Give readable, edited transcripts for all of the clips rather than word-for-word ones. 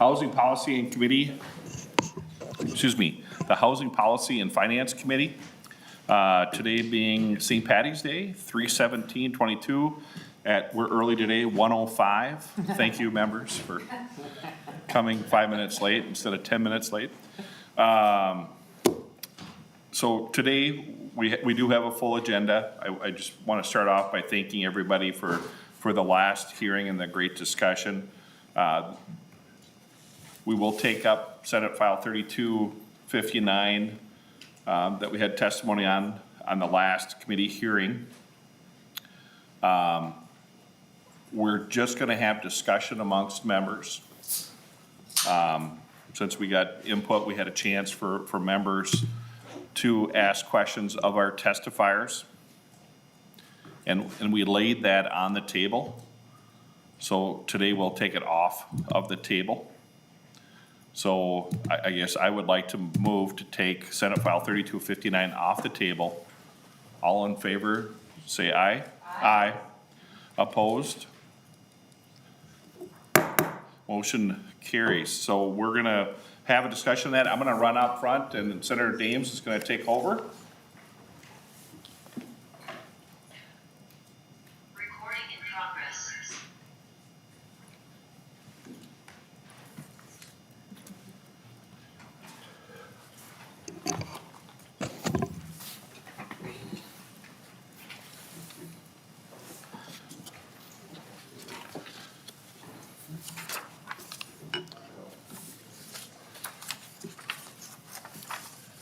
Housing Policy and Committee, the Housing Policy and Finance Committee. Today being St. Patty's Day, 3/17/22, we're early today, 1:05. Thank you, members, for coming 5 minutes late instead of 10 minutes late. So today, we do have a full agenda. I just want to start off by thanking everybody for the last hearing and the great discussion. We will take up Senate File 3259 that we had testimony on the last committee hearing. We're just going to have discussion amongst members. Since we got input, we had a chance for members to ask questions of our testifiers. And we laid that on the table. So today we'll take it off of the table. So I guess I would like to move to take Senate File 3259 off the table. All in favor, say aye. Aye. Opposed? Motion carries. So we're gonna have a discussion on that. I'm gonna run out front and Senator Dames is gonna take over. Recording in progress.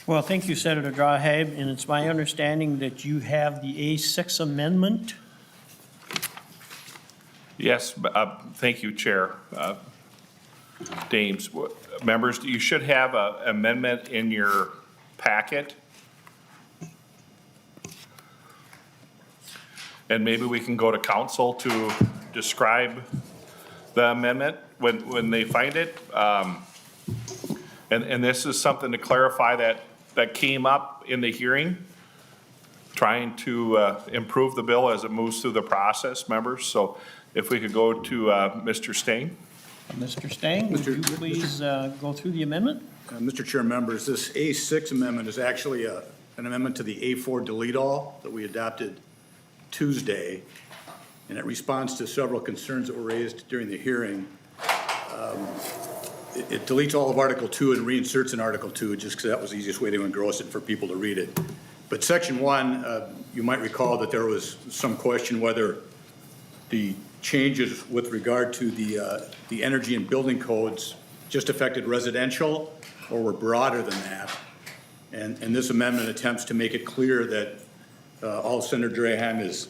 Well, thank you, Senator Draheim, and it's my understanding that you have the A6 amendment. Yes, thank you, Chair. Dames, members, you should have an amendment in your packet. And maybe we can go to council to describe the amendment when they find it. And this is something to clarify that came up in the hearing, trying to improve the bill as it moves through the process, members. So if we could go to Mr. Stain. Mr. Stang, would you please go through the amendment? Mr. Chair, members, this A6 amendment is actually an amendment to the A4 delete all that we adopted Tuesday, and it responds to several concerns that were raised during the hearing. It deletes all of Article 2 and reinserts in Article 2, just because that was the easiest way to engross it for people to read it. But Section 1, you might recall that there was some question whether the changes with regard to the energy and building codes just affected residential or were broader than that. And this amendment attempts to make it clear that all Senator Draheim is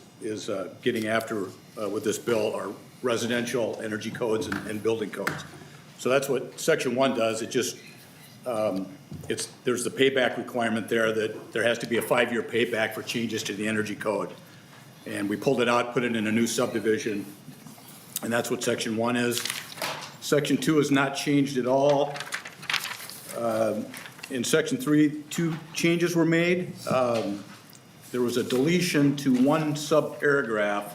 getting after with this bill are residential energy codes and building codes. So that's what Section 1 does. It just, there's the payback requirement there that there has to be a 5-year payback for changes to the energy code. And we pulled it out, put it in a new subdivision, and that's what Section 1 is. Section 2 is not changed at all. In Section 3, 2 changes were made. There was a deletion to one subparagraph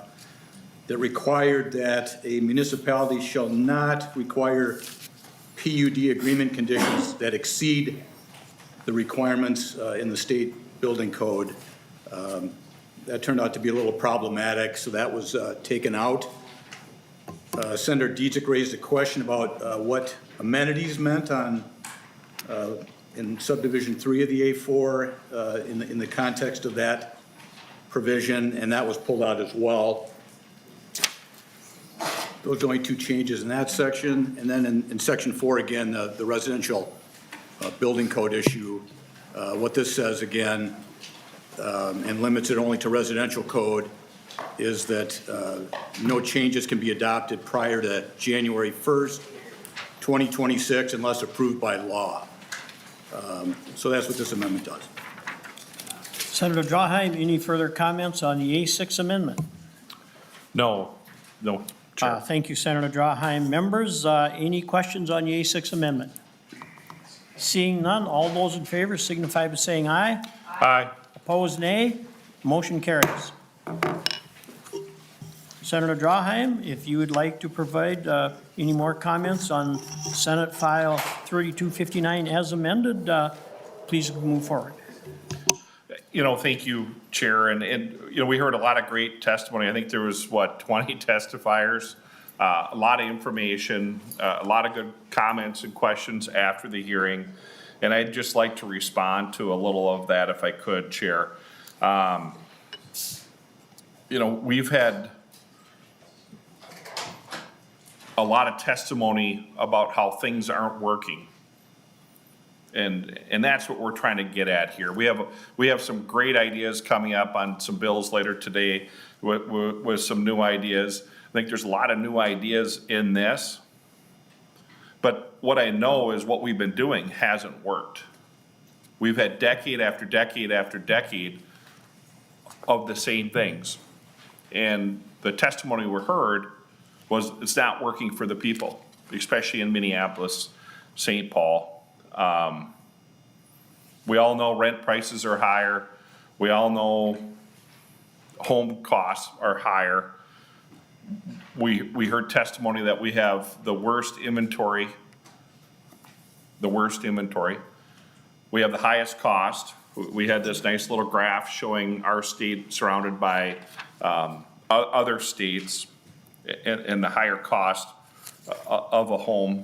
that required that a municipality shall not require PUD agreement conditions that exceed the requirements in the state building code. That turned out to be a little problematic, so that was taken out. Senator Dziedzic raised a question about what amenities meant in subdivision 3 of the A4 in the context of that provision, and that was pulled out as well. Those are only 2 changes in that section. And then in Section 4, again, the residential building code issue. What this says, again, and limits it only to residential code, is that no changes can be adopted prior to January 1st, 2026, unless approved by law. So that's what this amendment does. Senator Draheim, any further comments on the A6 amendment? No, Chair. Thank you, Senator Draheim. Members, any questions on the A6 amendment? Seeing none, all those in favor signify by saying aye. Aye. Opposed, nay. Motion carries. Senator Draheim, if you would like to provide any more comments on Senate File 3259 as amended, please move forward. Thank you, Chair, and we heard a lot of great testimony. I think there was, 20 testifiers, a lot of information, a lot of good comments and questions after the hearing, and I'd just like to respond to a little of that if I could, Chair. We've had a lot of testimony about how things aren't working. And that's what we're trying to get at here. We have some great ideas coming up on some bills later today with some new ideas. I think there's a lot of new ideas in this. But what I know is what we've been doing hasn't worked. We've had decade after decade after decade of the same things. And the testimony we heard was it's not working for the people, especially in Minneapolis, St. Paul. We all know rent prices are higher. We all know home costs are higher. We heard testimony that we have the worst inventory. We have the highest cost. We had this nice little graph showing our state surrounded by other states and the higher cost of a home.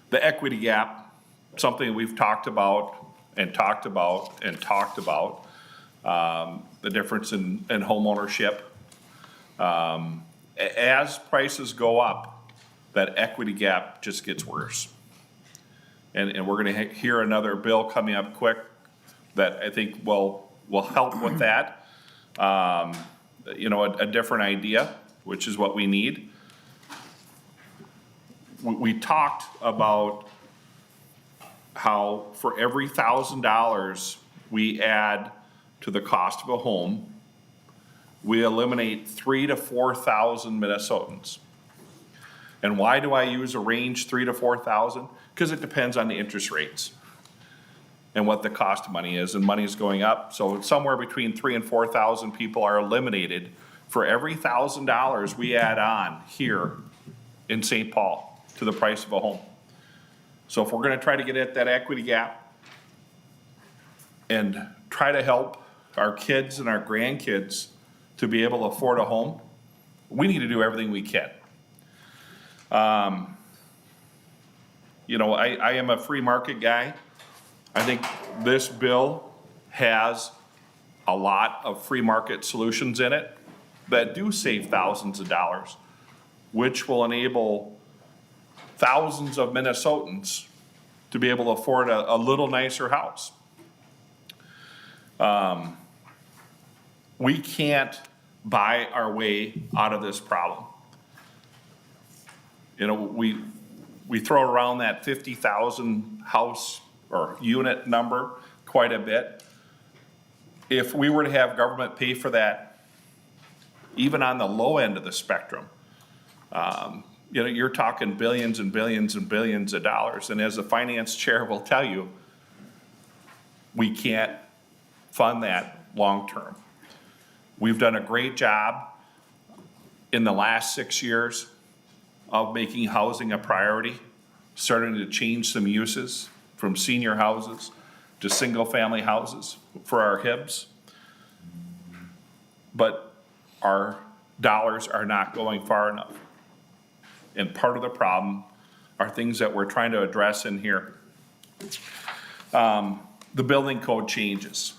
The equity gap, something we've talked about, the difference in home ownership. As prices go up, that equity gap just gets worse. And we're gonna hear another bill coming up quick that I think will help with that. A different idea, which is what we need. We talked about how for every $1,000 we add to the cost of a home, we eliminate 3,000 to 4,000 Minnesotans. And why do I use a range 3,000 to 4,000? Because it depends on the interest rates and what the cost of money is, and money is going up. So somewhere between 3,000 and 4,000 people are eliminated for every $1,000 we add on here in St. Paul to the price of a home. So if we're gonna try to get at that equity gap and try to help our kids and our grandkids to be able to afford a home, we need to do everything we can. I am a free market guy. I think this bill has a lot of free market solutions in it that do save thousands of dollars, which will enable thousands of Minnesotans to be able to afford a little nicer house. We can't buy our way out of this problem. We throw around that 50,000 house or unit number quite a bit. If we were to have government pay for that, even on the low end of the spectrum, you're talking billions and billions and billions of dollars. And as the finance chair will tell you, we can't fund that long term. We've done a great job in the last 6 years of making housing a priority, starting to change some uses from senior houses to single family houses for our HIBs. But our dollars are not going far enough. And part of the problem are things that we're trying to address in here. The building code changes.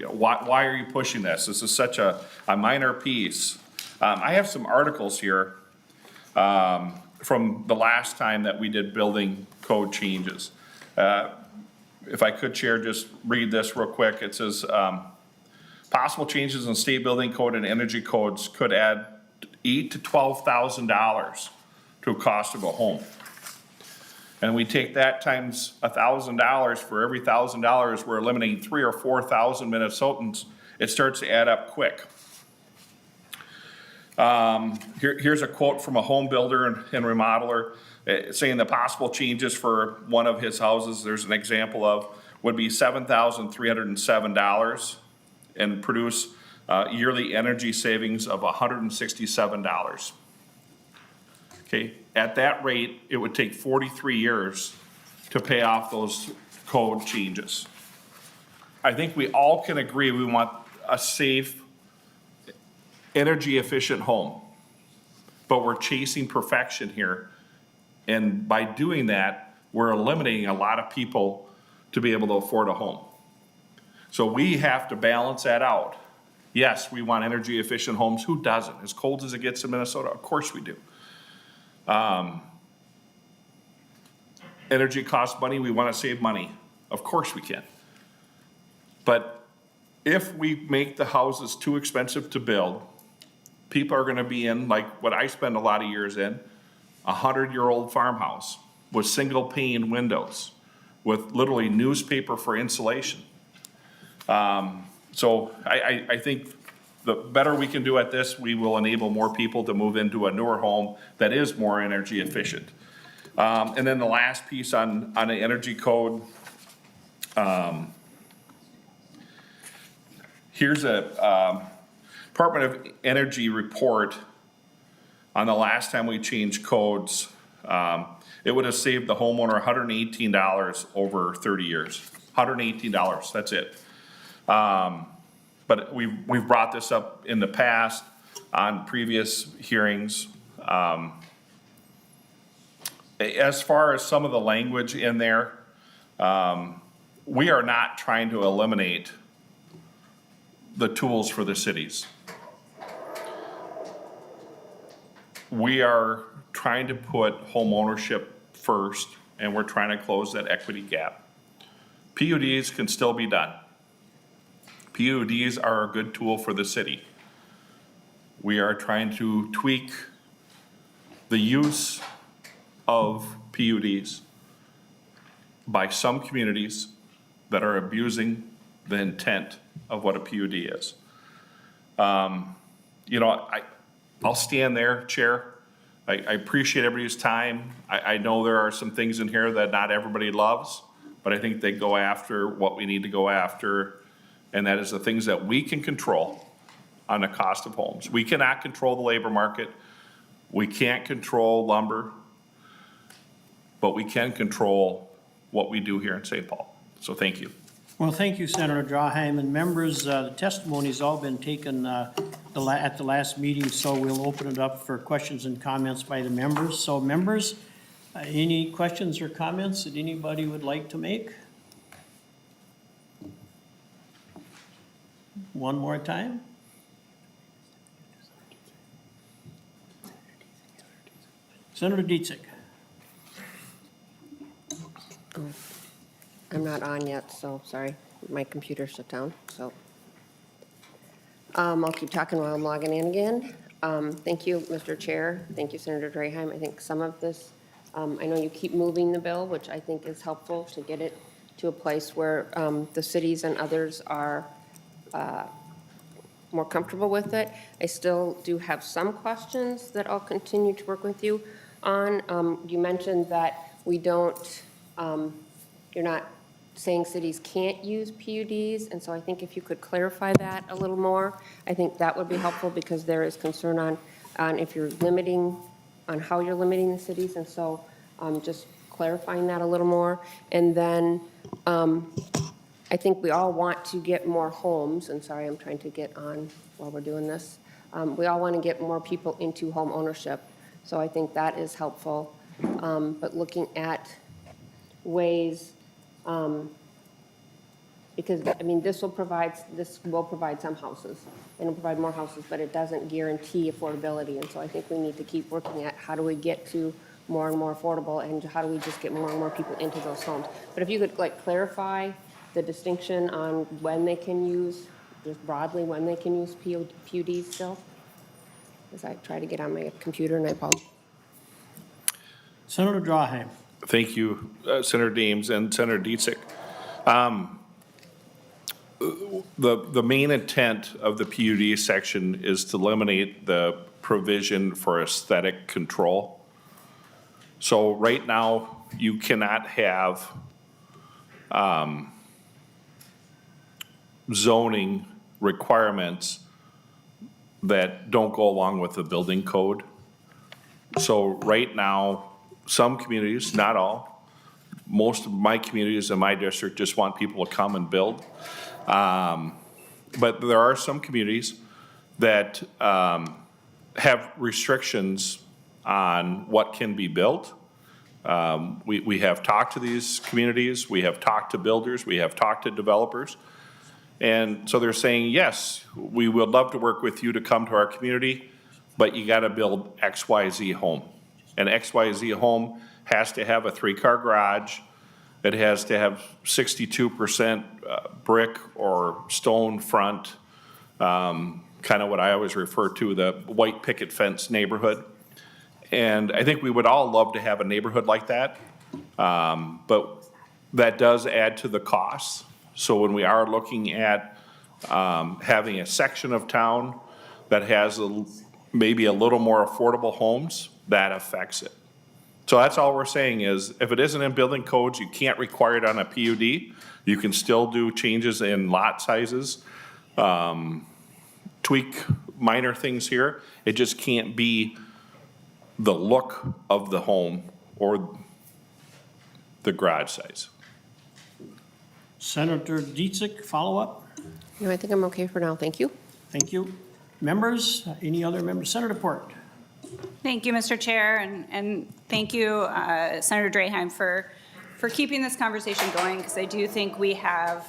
Why are you pushing this? This is such a minor piece. I have some articles here from the last time that we did building code changes. If I could, Chair, just read this real quick. It says, possible changes in state building code and energy codes could add $8,000 to $12,000 to a cost of a home. And we take that times $1,000, for every $1,000, we're eliminating 3,000 or 4,000 Minnesotans. It starts to add up quick. Here's a quote from a home builder and remodeler saying the possible changes for one of his houses, there's an example of, would be $7,307 and produce yearly energy savings of $167. Okay, at that rate, it would take 43 years to pay off those code changes. I think we all can agree we want a safe, energy efficient home, but we're chasing perfection here. And by doing that, we're eliminating a lot of people to be able to afford a home. So we have to balance that out. Yes, we want energy efficient homes. Who doesn't? As cold as it gets in Minnesota, of course we do. Energy costs money, we want to save money. Of course we can. But if we make the houses too expensive to build, people are gonna be in, like what I spend a lot of years in, 100-year-old farmhouse with single pane windows, with literally newspaper for insulation. So I think the better we can do at this, we will enable more people to move into a newer home that is more energy efficient. And then the last piece on the energy code, here's a Department of Energy report on the last time we changed codes. It would have saved the homeowner $118 over 30 years. $118, that's it. But we've brought this up in the past on previous hearings. As far as some of the language in there, we are not trying to eliminate the tools for the cities. We are trying to put home ownership first, and we're trying to close that equity gap. PUDs can still be done. PUDs are a good tool for the city. We are trying to tweak the use of PUDs by some communities that are abusing the intent of what a PUD is. You know, I'll stand there, Chair. I appreciate everybody's time. I know there are some things in here that not everybody loves, but I think they go after what we need to go after, and that is the things that we can control on the cost of homes. We cannot control the labor market. We can't control lumber, but we can control what we do here in St. Paul. So thank you. Well, thank you, Senator Draheim, and members, the testimony's all been taken at the last meeting, so we'll open it up for questions and comments by the members. So members, any questions or comments that anybody would like to make? One more time. Senator Dziedzic. I'm not on yet, so sorry. My computer shut down, so. I'll keep talking while I'm logging in again. Thank you, Mr. Chair. Thank you, Senator Draheim. I think some of this, I know you keep moving the bill, which I think is helpful to get it to a place where the cities and others are more comfortable with it. I still do have some questions that I'll continue to work with you on. You mentioned that we don't, you're not saying cities can't use PUDs, and so I think if you could clarify that a little more, I think that would be helpful, because there is concern on if you're limiting, on how you're limiting the cities, and so just clarifying that a little more. And then I think we all want to get more homes, and sorry, I'm trying to get on while we're doing this. We all want to get more people into home ownership, so I think that is helpful. But looking at ways, because, I mean, this will provide some houses, and it'll provide more houses, but it doesn't guarantee affordability. And so I think we need to keep working at how do we get to more and more affordable, and how do we just get more and more people into those homes. But if you could like clarify the distinction on when they can use, just broadly, when they can use PUDs still, as I try to get on my computer, and I apologize. Senator Draheim. Thank you, Senator Deems and Senator Dziedzic. The main intent of the PUD section is to eliminate the provision for aesthetic control. So right now, you cannot have zoning requirements that don't go along with the building code. So right now, some communities, not all, most of my communities in my district just want people to come and build. But there are some communities that have restrictions on what can be built. We have talked to these communities, we have talked to builders, we have talked to developers. And so they're saying, yes, we would love to work with you to come to our community, but you gotta build XYZ home. An XYZ home has to have a 3-car garage. It has to have 62% brick or stone front, kind of what I always refer to, the white picket fence neighborhood. And I think we would all love to have a neighborhood like that, but that does add to the costs. So when we are looking at having a section of town that has maybe a little more affordable homes, that affects it. So that's all we're saying is, if it isn't in building codes, you can't require it on a PUD. You can still do changes in lot sizes, tweak minor things here. It just can't be the look of the home or the garage size. Senator Dziedzic, follow-up? No, I think I'm okay for now, thank you. Thank you. Members, any other members? Senator Port. Thank you, Mr. Chair, and thank you, Senator Draheim, for keeping this conversation going, because I do think we have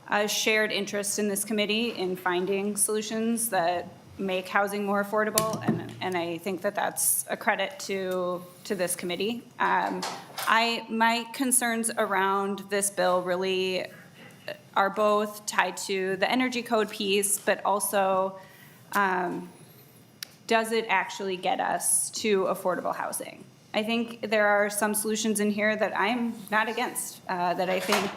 a shared interest in this committee in finding solutions that make housing more affordable, and I think that that's a credit to this committee. My concerns around this bill really are both tied to the energy code piece, but also does it actually get us to affordable housing? I think there are some solutions in here that I'm not against, that I think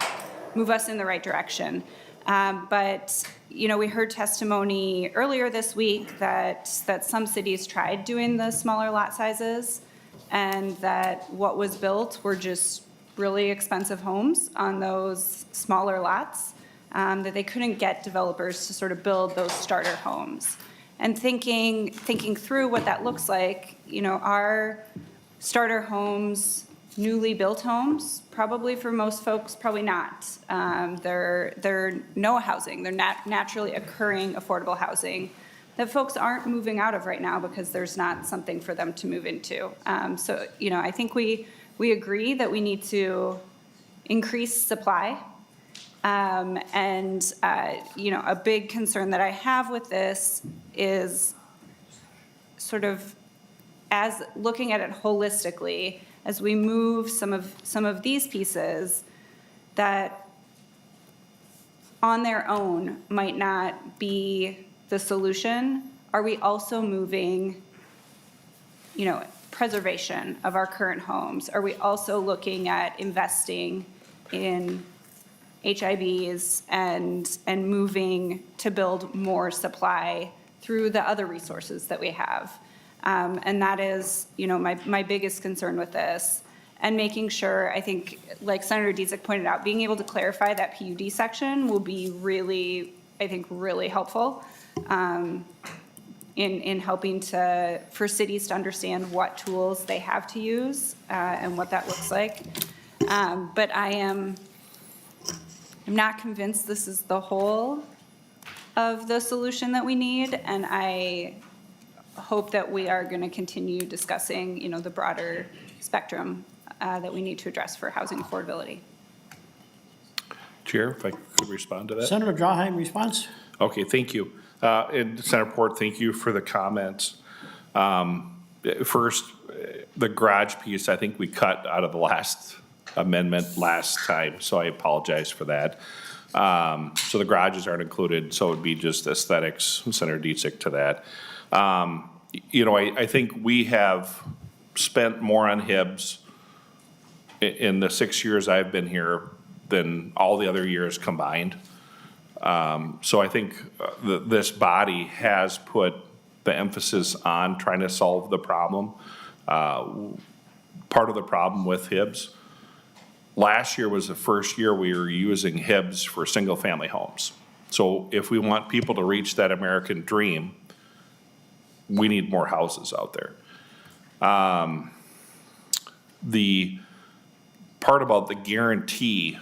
move us in the right direction. But, you know, we heard testimony earlier this week that some cities tried doing the smaller lot sizes, and that what was built were just really expensive homes on those smaller lots, that they couldn't get developers to sort of build those starter homes. And thinking through what that looks like, you know, our starter homes, newly built homes, probably for most folks, probably not. They're NOAA housing. They're naturally occurring affordable housing that folks aren't moving out of right now because there's not something for them to move into. So, you know, I think we agree that we need to increase supply. You know, a big concern that I have with this is sort of as looking at it holistically, as we move some of these pieces that on their own might not be the solution, are we also moving, you know, preservation of our current homes? Are we also looking at investing in HIBs and moving to build more supply through the other resources that we have? And that is, you know, my biggest concern with this. And making sure, I think, like Senator Dziedzic pointed out, being able to clarify that PUD section will be really, I think, really helpful in helping for cities to understand what tools they have to use and what that looks like. But I'm not convinced this is the whole of the solution that we need, and I hope that we are going to continue discussing, you know, the broader spectrum that we need to address for housing affordability. Chair, if I could respond to that? Senator Draheim, response? Okay, thank you. And Senator Port, thank you for the comments. First, the garage piece, I think we cut out of the last amendment last time, so I apologize for that. So the garages aren't included, so it would be just aesthetics, Senator Dziedzic, to that. You know, I think we have spent more on HIBs in the 6 years I've been here than all the other years combined. So I think this body has put the emphasis on trying to solve the problem. Part of the problem with HIBs, last year was the first year we were using HIBs for single-family homes. So if we want people to reach that American dream, we need more houses out there. The part about the guarantee,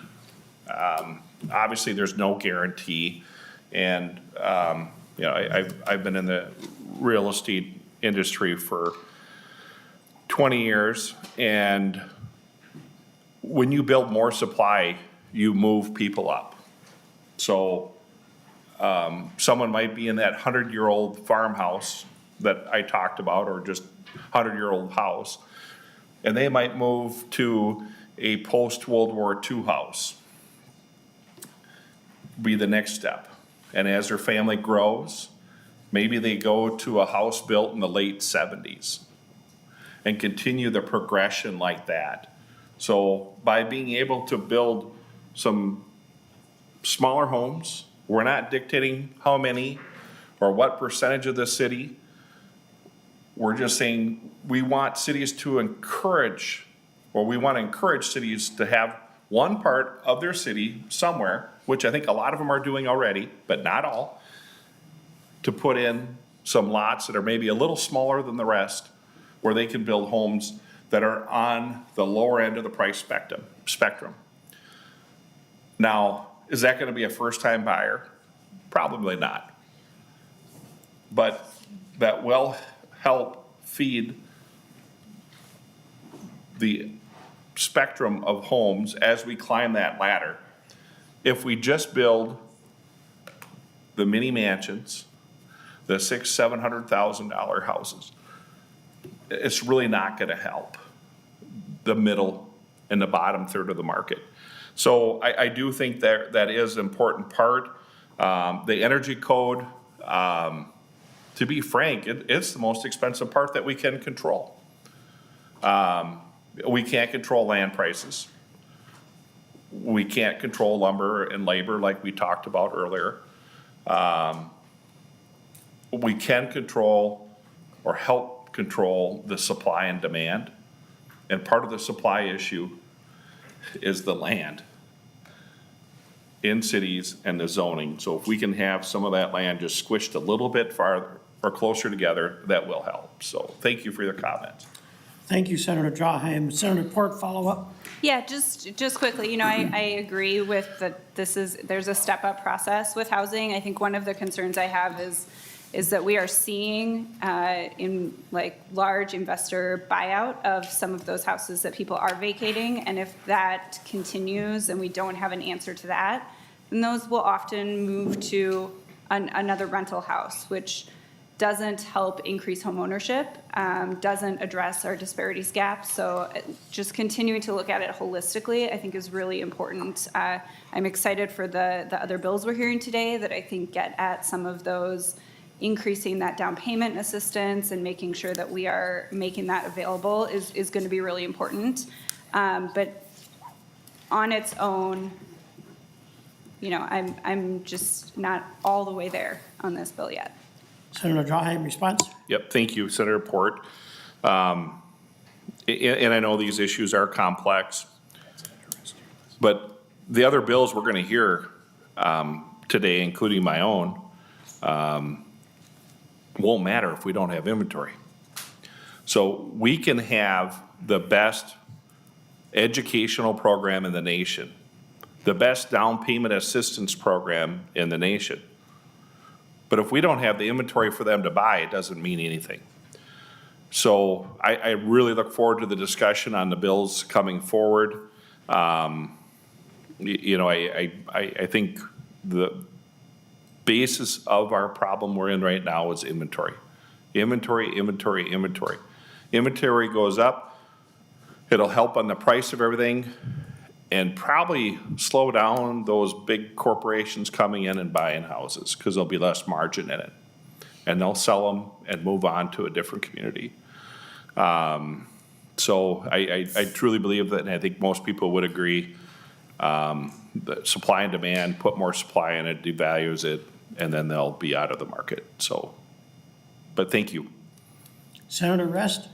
obviously, there's no guarantee. And, you know, I've been in the real estate industry for 20 years. And when you build more supply, you move people up. So someone might be in that 100-year-old farmhouse that I talked about, or just 100-year-old house, and they might move to a post-World War II house, be the next step. And as their family grows, maybe they go to a house built in the late 70s and continue the progression like that. So by being able to build some smaller homes, we're not dictating how many or what percentage of the city. We're just saying we want cities to encourage, or we want to encourage cities to have one part of their city somewhere, which I think a lot of them are doing already, but not all, to put in some lots that are maybe a little smaller than the rest, where they can build homes that are on the lower end of the price spectrum. Now, is that going to be a first-time buyer? Probably not. But that will help feed the spectrum of homes as we climb that ladder. If we just build the mini mansions, the $600,000-$700,000 houses, it's really not going to help the middle and the bottom third of the market. So I do think that is an important part. The energy code, to be frank, it's the most expensive part that we can control. We can't control land prices. We can't control lumber and labor like we talked about earlier. We can control or help control the supply and demand. And part of the supply issue is the land in cities and the zoning. So if we can have some of that land just squished a little bit farther or closer together, that will help. So thank you for your comments. Thank you, Senator Draheim. Senator Port, follow up? Yeah, just quickly, you know, I agree with that there's a step-up process with housing. I think one of the concerns I have is that we are seeing in like large investor buyout of some of those houses that people are vacating. And if that continues and we don't have an answer to that, then those will often move to another rental house, which doesn't help increase home ownership, doesn't address our disparities gap. So just continuing to look at it holistically, I think is really important. I'm excited for the other bills we're hearing today that I think get at some of those, increasing that down payment assistance and making sure that we are making that available is going to be really important. But on its own, you know, I'm just not all the way there on this bill yet. Senator Draheim, response? Yep, thank you, Senator Port. And I know these issues are complex, but the other bills we're going to hear today, including my own, won't matter if we don't have inventory. So we can have the best educational program in the nation, the best down payment assistance program in the nation. But if we don't have the inventory for them to buy, it doesn't mean anything. So I really look forward to the discussion on the bills coming forward. You know, I think the basis of our problem we're in right now is inventory. Inventory goes up, it'll help on the price of everything, and probably slow down those big corporations coming in and buying houses, because there'll be less margin in it. And they'll sell them and move on to a different community. So I truly believe that, and I think most people would agree, the supply and demand, put more supply in it, devalues it, and then they'll be out of the market. So, but thank you. Senator Rest?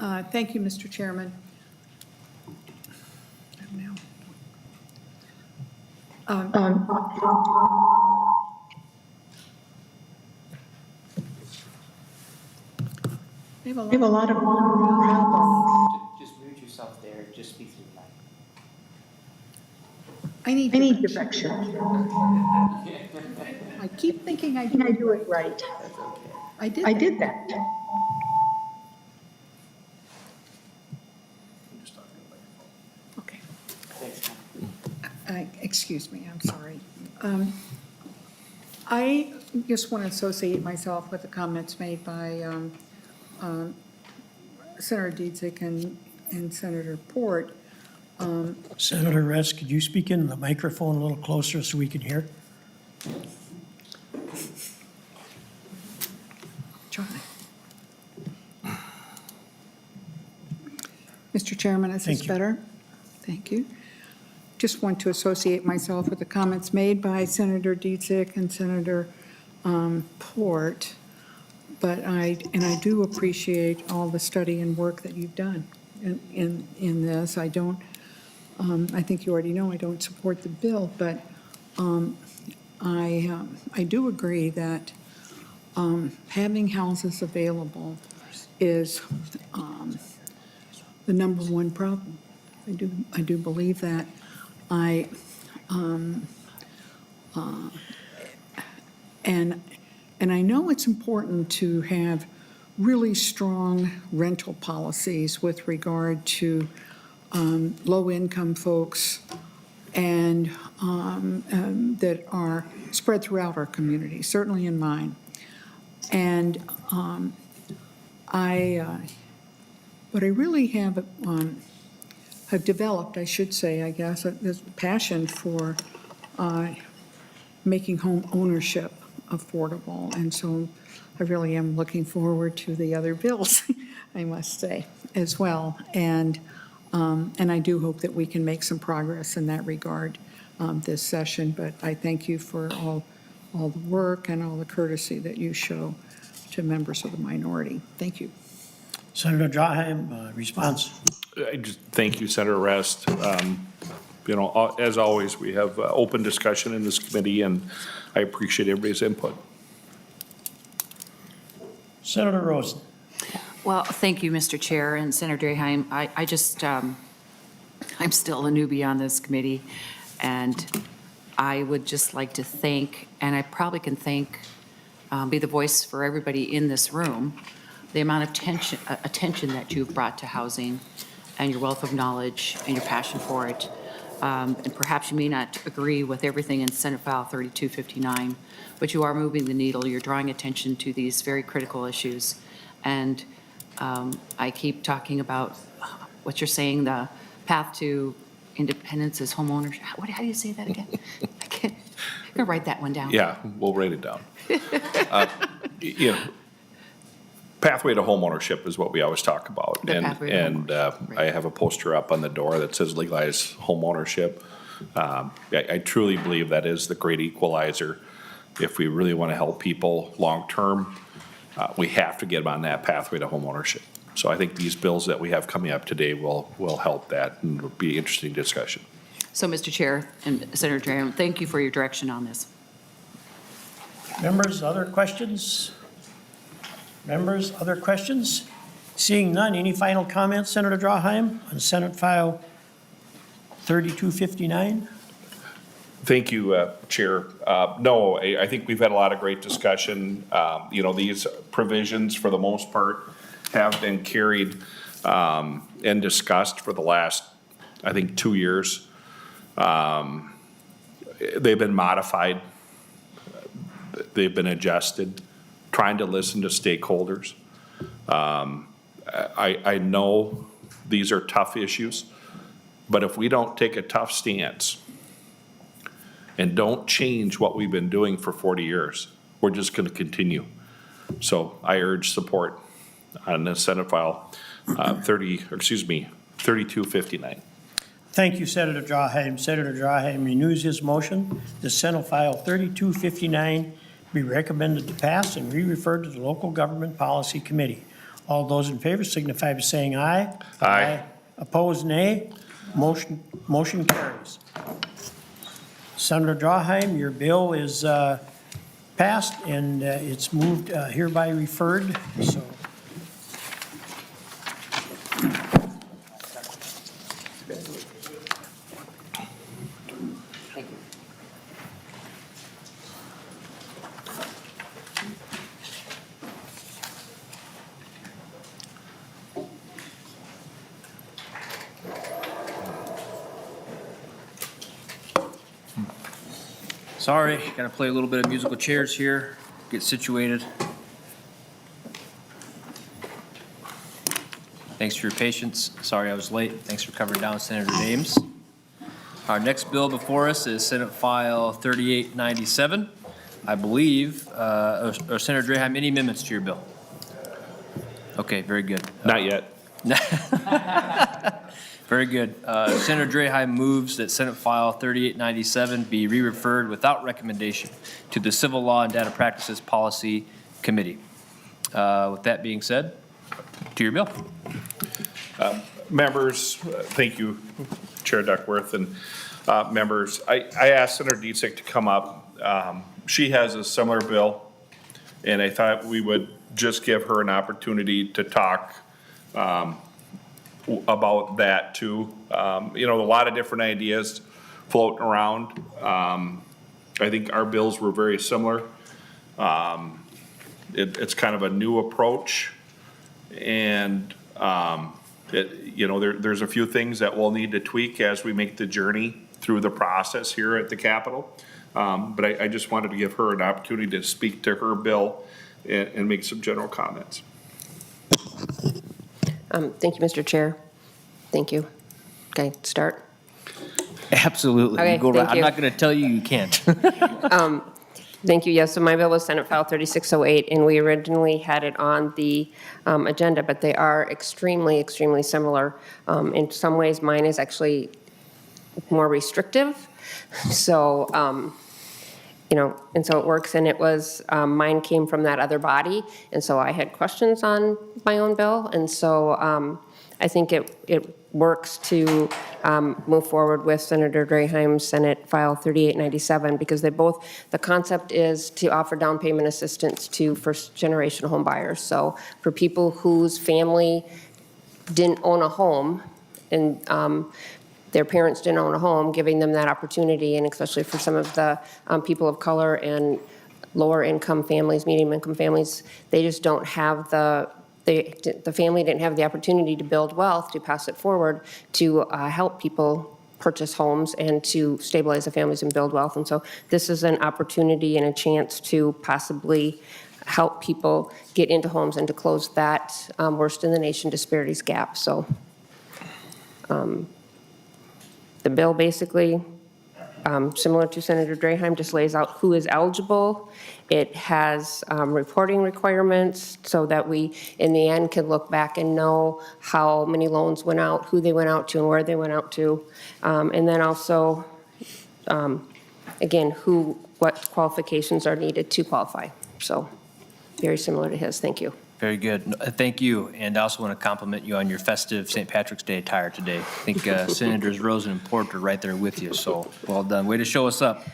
Thank you, Mr. Chairman. We have a lot of problems. Just mute yourself there, just speak through the mic. I need direction. I keep thinking I do it right. That's okay. I did that. Okay. Thanks, Tom. Excuse me, I'm sorry. I just want to associate myself with the comments made by Senator Dziedzic and Senator Port. Senator Rest, could you speak into the microphone a little closer so we can hear? Try. Mr. Chairman, is this Thank you. better? Thank you. Just want to associate myself with the comments made by Senator Dziedzic and Senator Port. But I do appreciate all the study and work that you've done in this. I don't, I think you already know I don't support the bill, but I do agree that having houses available is the number one problem. I do believe that. And I know it's important to have really strong rental policies with regard to low-income folks and that are spread throughout our community, certainly in mine. And what I really have developed, I should say, I guess, this passion for making home ownership affordable. And so I really am looking forward to the other bills, I must say, as well. And I do hope that we can make some progress in that regard this session. But I thank you for all the work and all the courtesy that you show to members of the minority. Thank you. Senator Draheim, response. I just thank you, Senator Rest. You know, as always, we have open discussion in this committee, and I appreciate everybody's input. Senator Rosen. Well, thank you, Mr. Chair, and Senator Draheim. I just, I'm still a newbie on this committee, and I would just like to thank, and I probably can thank, be the voice for everybody in this room, the amount of attention that you've brought to housing and your wealth of knowledge and your passion for it. And perhaps you may not agree with everything in Senate File 3259, but you are moving the needle. You're drawing attention to these very critical issues. And I keep talking about what you're saying, the path to independence is homeownership. How do you say that again? I'm going to write that one down. Yeah, we'll write it down. You know, pathway to homeownership is what we always talk about. The pathway to homeownership, right. I have a poster up on the door that says legalize homeownership. I truly believe that is the great equalizer. If we really want to help people long-term, we have to get them on that pathway to homeownership. So I think these bills that we have coming up today will help that and will be an interesting discussion. So, Mr. Chair and Senator Draheim, thank you for your direction on this. Members, other questions? Members, other questions? Seeing none, any final comments, Senator Draheim, on Senate File 3259? Thank you, Chair. No, I think we've had a lot of great discussion. You know, these provisions, for the most part, have been carried and discussed for the last, I think, 2 years. They've been modified. They've been adjusted, trying to listen to stakeholders. I know these are tough issues, but if we don't take a tough stance and don't change what we've been doing for 40 years, we're just going to continue. So I urge support on the Senate File 3259. Thank you, Senator Draheim. Senator Draheim renews his motion. The Senate File 3259 be recommended to pass and re-referred to the Local Government Policy Committee. All those in favor signify by saying aye. Aye. Opposed, nay. Motion carries. Senator Draheim, your bill is passed and it's moved, hereby referred, so. Thank you. Sorry, gotta play a little bit of musical chairs here, get situated. Thanks for your patience. Sorry I was late. Thanks for covering down Senator James. Our next bill before us is Senate File 3897. I believe, or Senator Draheim, any amendments to your bill? Okay, very good. Not yet. Very good. Senator Draheim moves that Senate File 3897 be re-referred without recommendation to the Civil Law and Data Practices Policy Committee. With that being said, to your bill. Members, thank you, Chair Duckworth, and members. I asked Senator Dziedzic to come up. She has a similar bill, and I thought we would just give her an opportunity to talk about that too. You know, a lot of different ideas floating around. I think our bills were very similar. It's kind of a new approach, and you know, there's a few things that we'll need to tweak as we make the journey through the process here at the Capitol. But I just wanted to give her an opportunity to speak to her bill and make some general comments. Thank you, Mr. Chair. Thank you. Okay, start. Absolutely. Okay, You go right- thank I'm you. not going to tell you you can't. Thank you. Yes, so my bill was Senate File 3608, and we originally had it on the agenda, but they are extremely, extremely similar. In some ways, mine is actually more restrictive. So, you know, and so it works, and it was, mine came from that other body, and so I had questions on my own bill, and so I think it works to move forward with Senator Draheim's Senate File 3897, because they both, the concept is to offer down payment assistance to first-generation home buyers. So for people whose family didn't own a home, and their parents didn't own a home, giving them that opportunity, and especially for some of the people of color and lower income families, medium income families, they just don't have the family didn't have the opportunity to build wealth, to pass it forward, to help people purchase homes and to stabilize the families and build wealth. And so this is an opportunity and a chance to possibly help people get into homes and to close that worst in the nation disparities gap. So the bill basically, similar to Senator Draheim, just lays out who is eligible. It has reporting requirements so that we, in the end, can look back and know how many loans went out, who they went out to, and where they went out to. And then also, again, what qualifications are needed to qualify. So very similar to his. Thank you. Very good. No, thank you. And I also want to compliment you on your festive St. Patrick's Day attire today. I think Senators Rosen and Porter are right there with you, so well done. Way to show us up.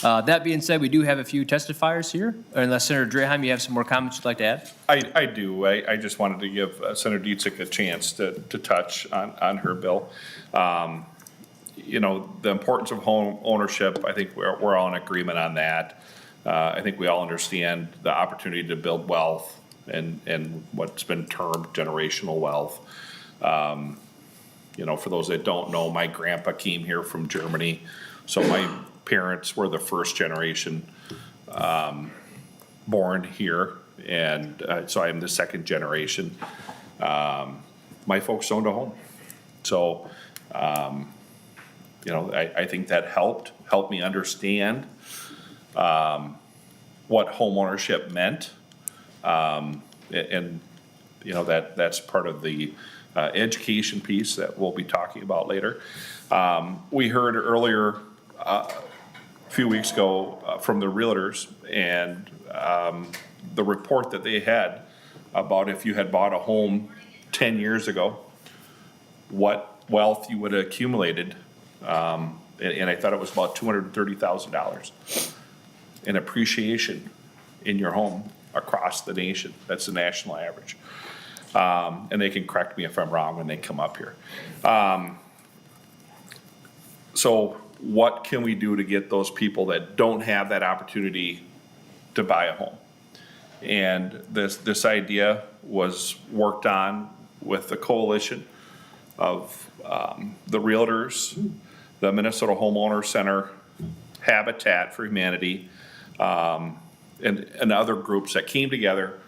That being said, we do have a few testifiers here. Unless Senator Draheim, you have some more comments you'd like to add? I do. I just wanted to give Senator Dziedzic a chance to touch on her bill. You know, the importance of home ownership, I think we're all in agreement on that. I think we all understand the opportunity to build wealth and what's been termed generational wealth. You know, for those that don't know, my grandpa came here from Germany, so my parents were the first generation born here, and so I am the second generation. My folks owned a home, so you know, I think that helped me understand what home ownership meant. And you know, that's part of the education piece that we'll be talking about later. We heard earlier, a few weeks ago, from the Realtors and the report that they had about if you had bought a home 10 years ago, what wealth you would have accumulated. And I thought it was about $230,000 in appreciation in your home across the nation. That's the national average. And they can correct me if I'm wrong when they come up here. So what can we do to get those people that don't have that opportunity to buy a home? And this idea was worked on with the coalition of the Realtors, the Minnesota Homeowner Center, Habitat for Humanity, and other groups that came together,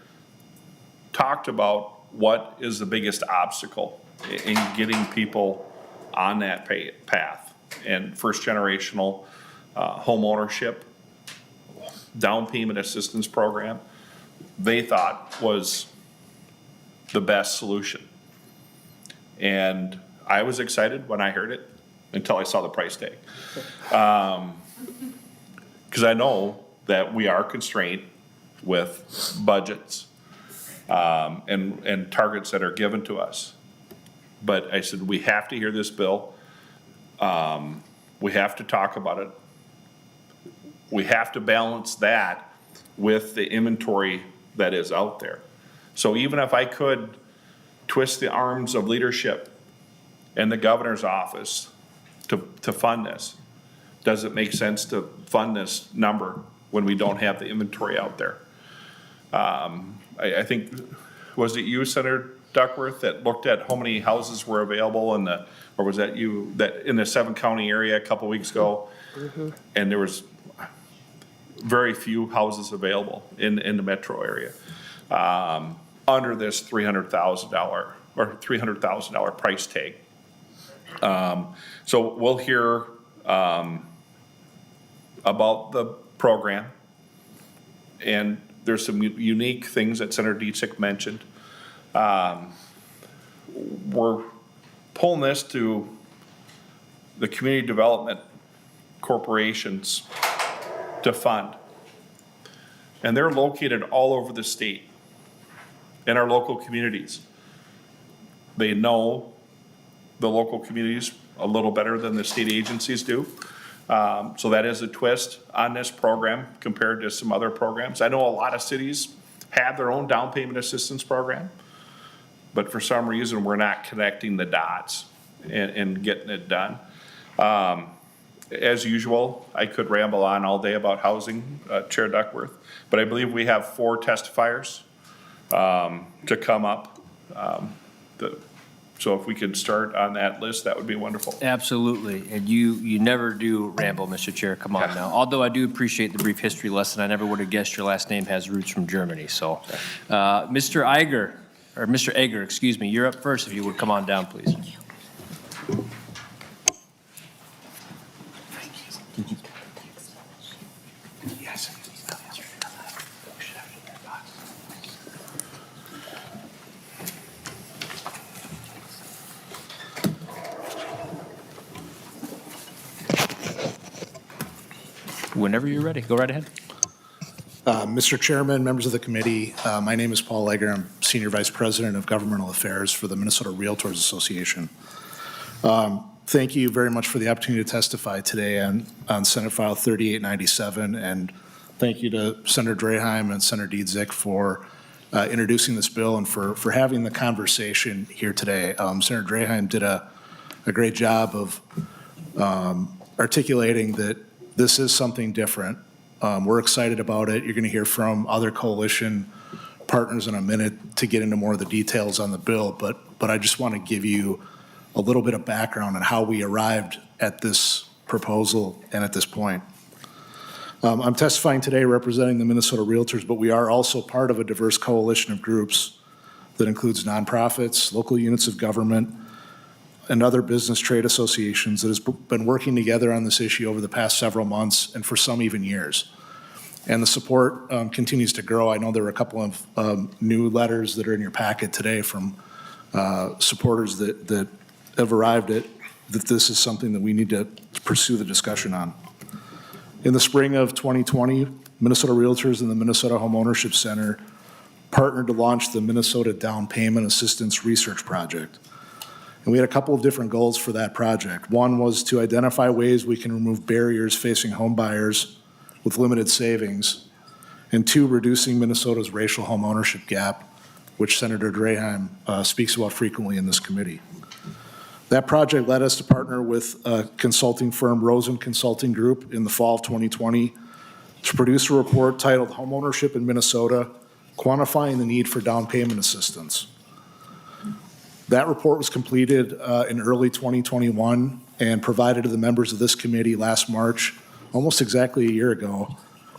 talked about what is the biggest obstacle in getting people on that path. And first generational home ownership, down payment assistance program, they thought was the best solution. And I was excited when I heard it until I saw the price tag. Because I know that we are constrained with budgets and targets that are given to us. But I said, we have to hear this bill. We have to talk about it. We have to balance that with the inventory that is out there. So even if I could twist the arms of leadership and the governor's office to fund this, does it make sense to fund this number when we don't have the inventory out there? I think, was it you, Senator Duckworth, that looked at how many houses were available in the, or was that you, that in the 7-county area a couple weeks ago? And there was very few houses available in the metro area under this $300,000 or $300,000 price tag. So we'll hear about the program, and there's some unique things that Senator Dziedzic mentioned. We're pulling this to the community development corporations to fund. And they're located all over the state in our local communities. They know the local communities a little better than the state agencies do. So that is a twist on this program compared to some other programs. I know a lot of cities have their own down payment assistance program, but for some reason we're not connecting the dots and getting it done. As usual, I could ramble on all day about housing, Chair Duckworth, but I believe we have 4 testifiers to come up. So if we could start on that list, that would be wonderful. Absolutely, and you never do ramble, Mr. Chair, come on now. Although I do appreciate the brief history lesson, I never would have guessed your last name has roots from Germany, so. Mr. Egger, excuse me, you're up first if you would come on down, please. Whenever you're ready, go right ahead. Mr. Chairman, members of the committee, my name is Paul Egger. I'm Senior Vice President of Governmental Affairs for the Minnesota Realtors Association. Thank you very much for the opportunity to testify today on Senate File 3897, and thank you to Senator Draheim and Senator Dziedzic for introducing this bill and for having the conversation here today. Senator Draheim did a great job of articulating that this is something different. We're excited about it. You're going to hear from other coalition partners in a minute to get into more of the details on the bill, but I just want to give you a little bit of background on how we arrived at this proposal and at this point. I'm testifying today representing the Minnesota Realtors, but we are also part of a diverse coalition of groups that includes nonprofits, local units of government, and other business trade associations that has been working together on this issue over the past several months and for some even years. And the support continues to grow. I know there were a couple of new letters that are in your packet today from supporters that have arrived at that this is something that we need to pursue the discussion on. In the spring of 2020, Minnesota Realtors and the Minnesota Homeownership Center partnered to launch the Minnesota Down Payment Assistance Research Project. And we had a couple of different goals for that project. One was to identify ways we can remove barriers facing home buyers with limited savings. And two, reducing Minnesota's racial home ownership gap, which Senator Draheim speaks about frequently in this committee. That project led us to partner with consulting firm Rosen Consulting Group in the fall of 2020 to produce a report titled Homeownership in Minnesota, Quantifying the Need for Down Payment Assistance. That report was completed in early 2021 and provided to the members of this committee last March, almost exactly a year ago,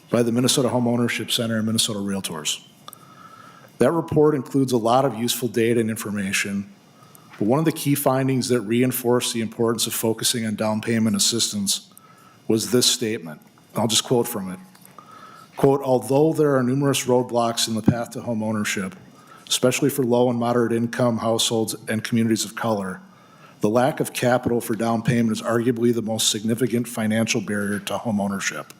by the Minnesota Homeownership Center and Minnesota Realtors. That report includes a lot of useful data and information, but one of the key findings that reinforced the importance of focusing on down payment assistance was this statement. I'll just quote from it. Quote, although there are numerous roadblocks in the path to home ownership, especially for low and moderate income households and communities of color, the lack of capital for down payment is arguably the most significant financial barrier to home ownership.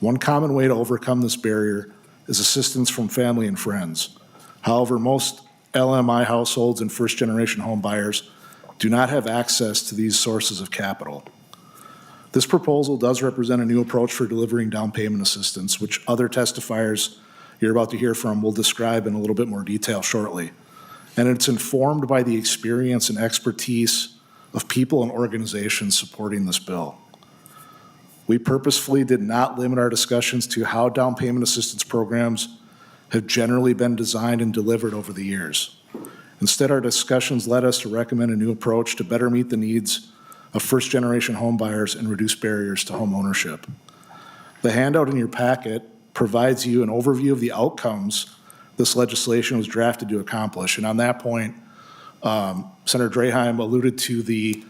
One common way to overcome this barrier is assistance from family and friends. However, most LMI households and first-generation home buyers do not have access to these sources of capital. This proposal does represent a new approach for delivering down payment assistance, which other testifiers you're about to hear from will describe in a little bit more detail shortly. And it's informed by the experience and expertise of people and organizations supporting this bill. We purposefully did not limit our discussions to how down payment assistance programs have generally been designed and delivered over the years. Instead, our discussions led us to recommend a new approach to better meet the needs of first-generation home buyers and reduce barriers to home ownership. The handout in your packet provides you an overview of the outcomes this legislation was drafted to accomplish. And on that point, Senator Draheim alluded to the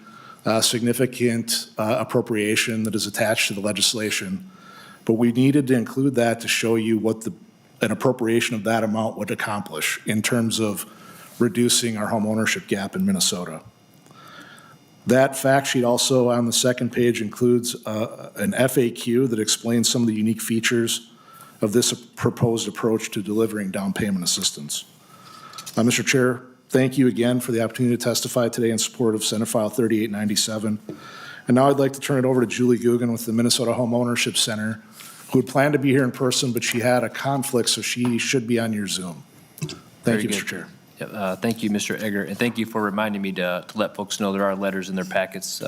significant appropriation that is attached to the legislation, but we needed to include that to show you what an appropriation of that amount would accomplish in terms of reducing our home ownership gap in Minnesota. That fact sheet also on the second page includes an FAQ that explains some of the unique features of this proposed approach to delivering down payment assistance. Mr. Chair, thank you again for the opportunity to testify today in support of Senate File 3897. And now I'd like to turn it over to Julie Guggen with the Minnesota Homeownership Center, who had planned to be here in person, but she had a conflict, so she should be on your Zoom. Thank you, Mr. Chair. Yep, thank you, Mr. Egger, and thank you for reminding me to let folks know there are letters in their packets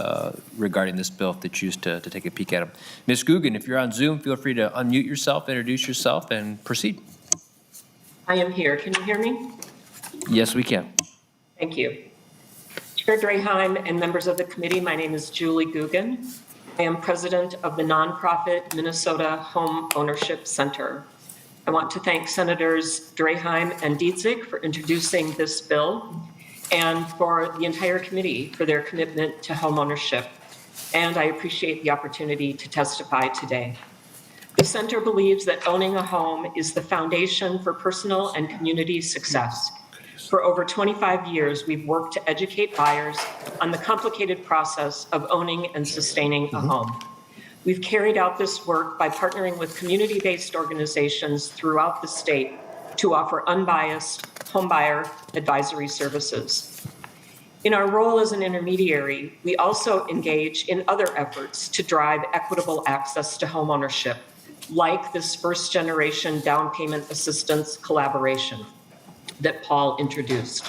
regarding this bill if they choose to take a peek at them. Ms. Guggen, if you're on Zoom, feel free to unmute yourself, introduce yourself, and proceed. I am here. Can you hear me? Yes, we can. Thank you. Chair Draheim and members of the committee, my name is Julie Guggen. I am president of the nonprofit Minnesota Home Ownership Center. I want to thank Senators Draheim and Dziedzic for introducing this bill and for the entire committee for their commitment to home ownership. And I appreciate the opportunity to testify today. The center believes that owning a home is the foundation for personal and community success. For over 25 years, we've worked to educate buyers on the complicated process of owning and sustaining a home. We've carried out this work by partnering with community-based organizations throughout the state to offer unbiased homebuyer advisory services. In our role as an intermediary, we also engage in other efforts to drive equitable access to homeownership, like this first-generation down payment assistance collaboration that Paul introduced.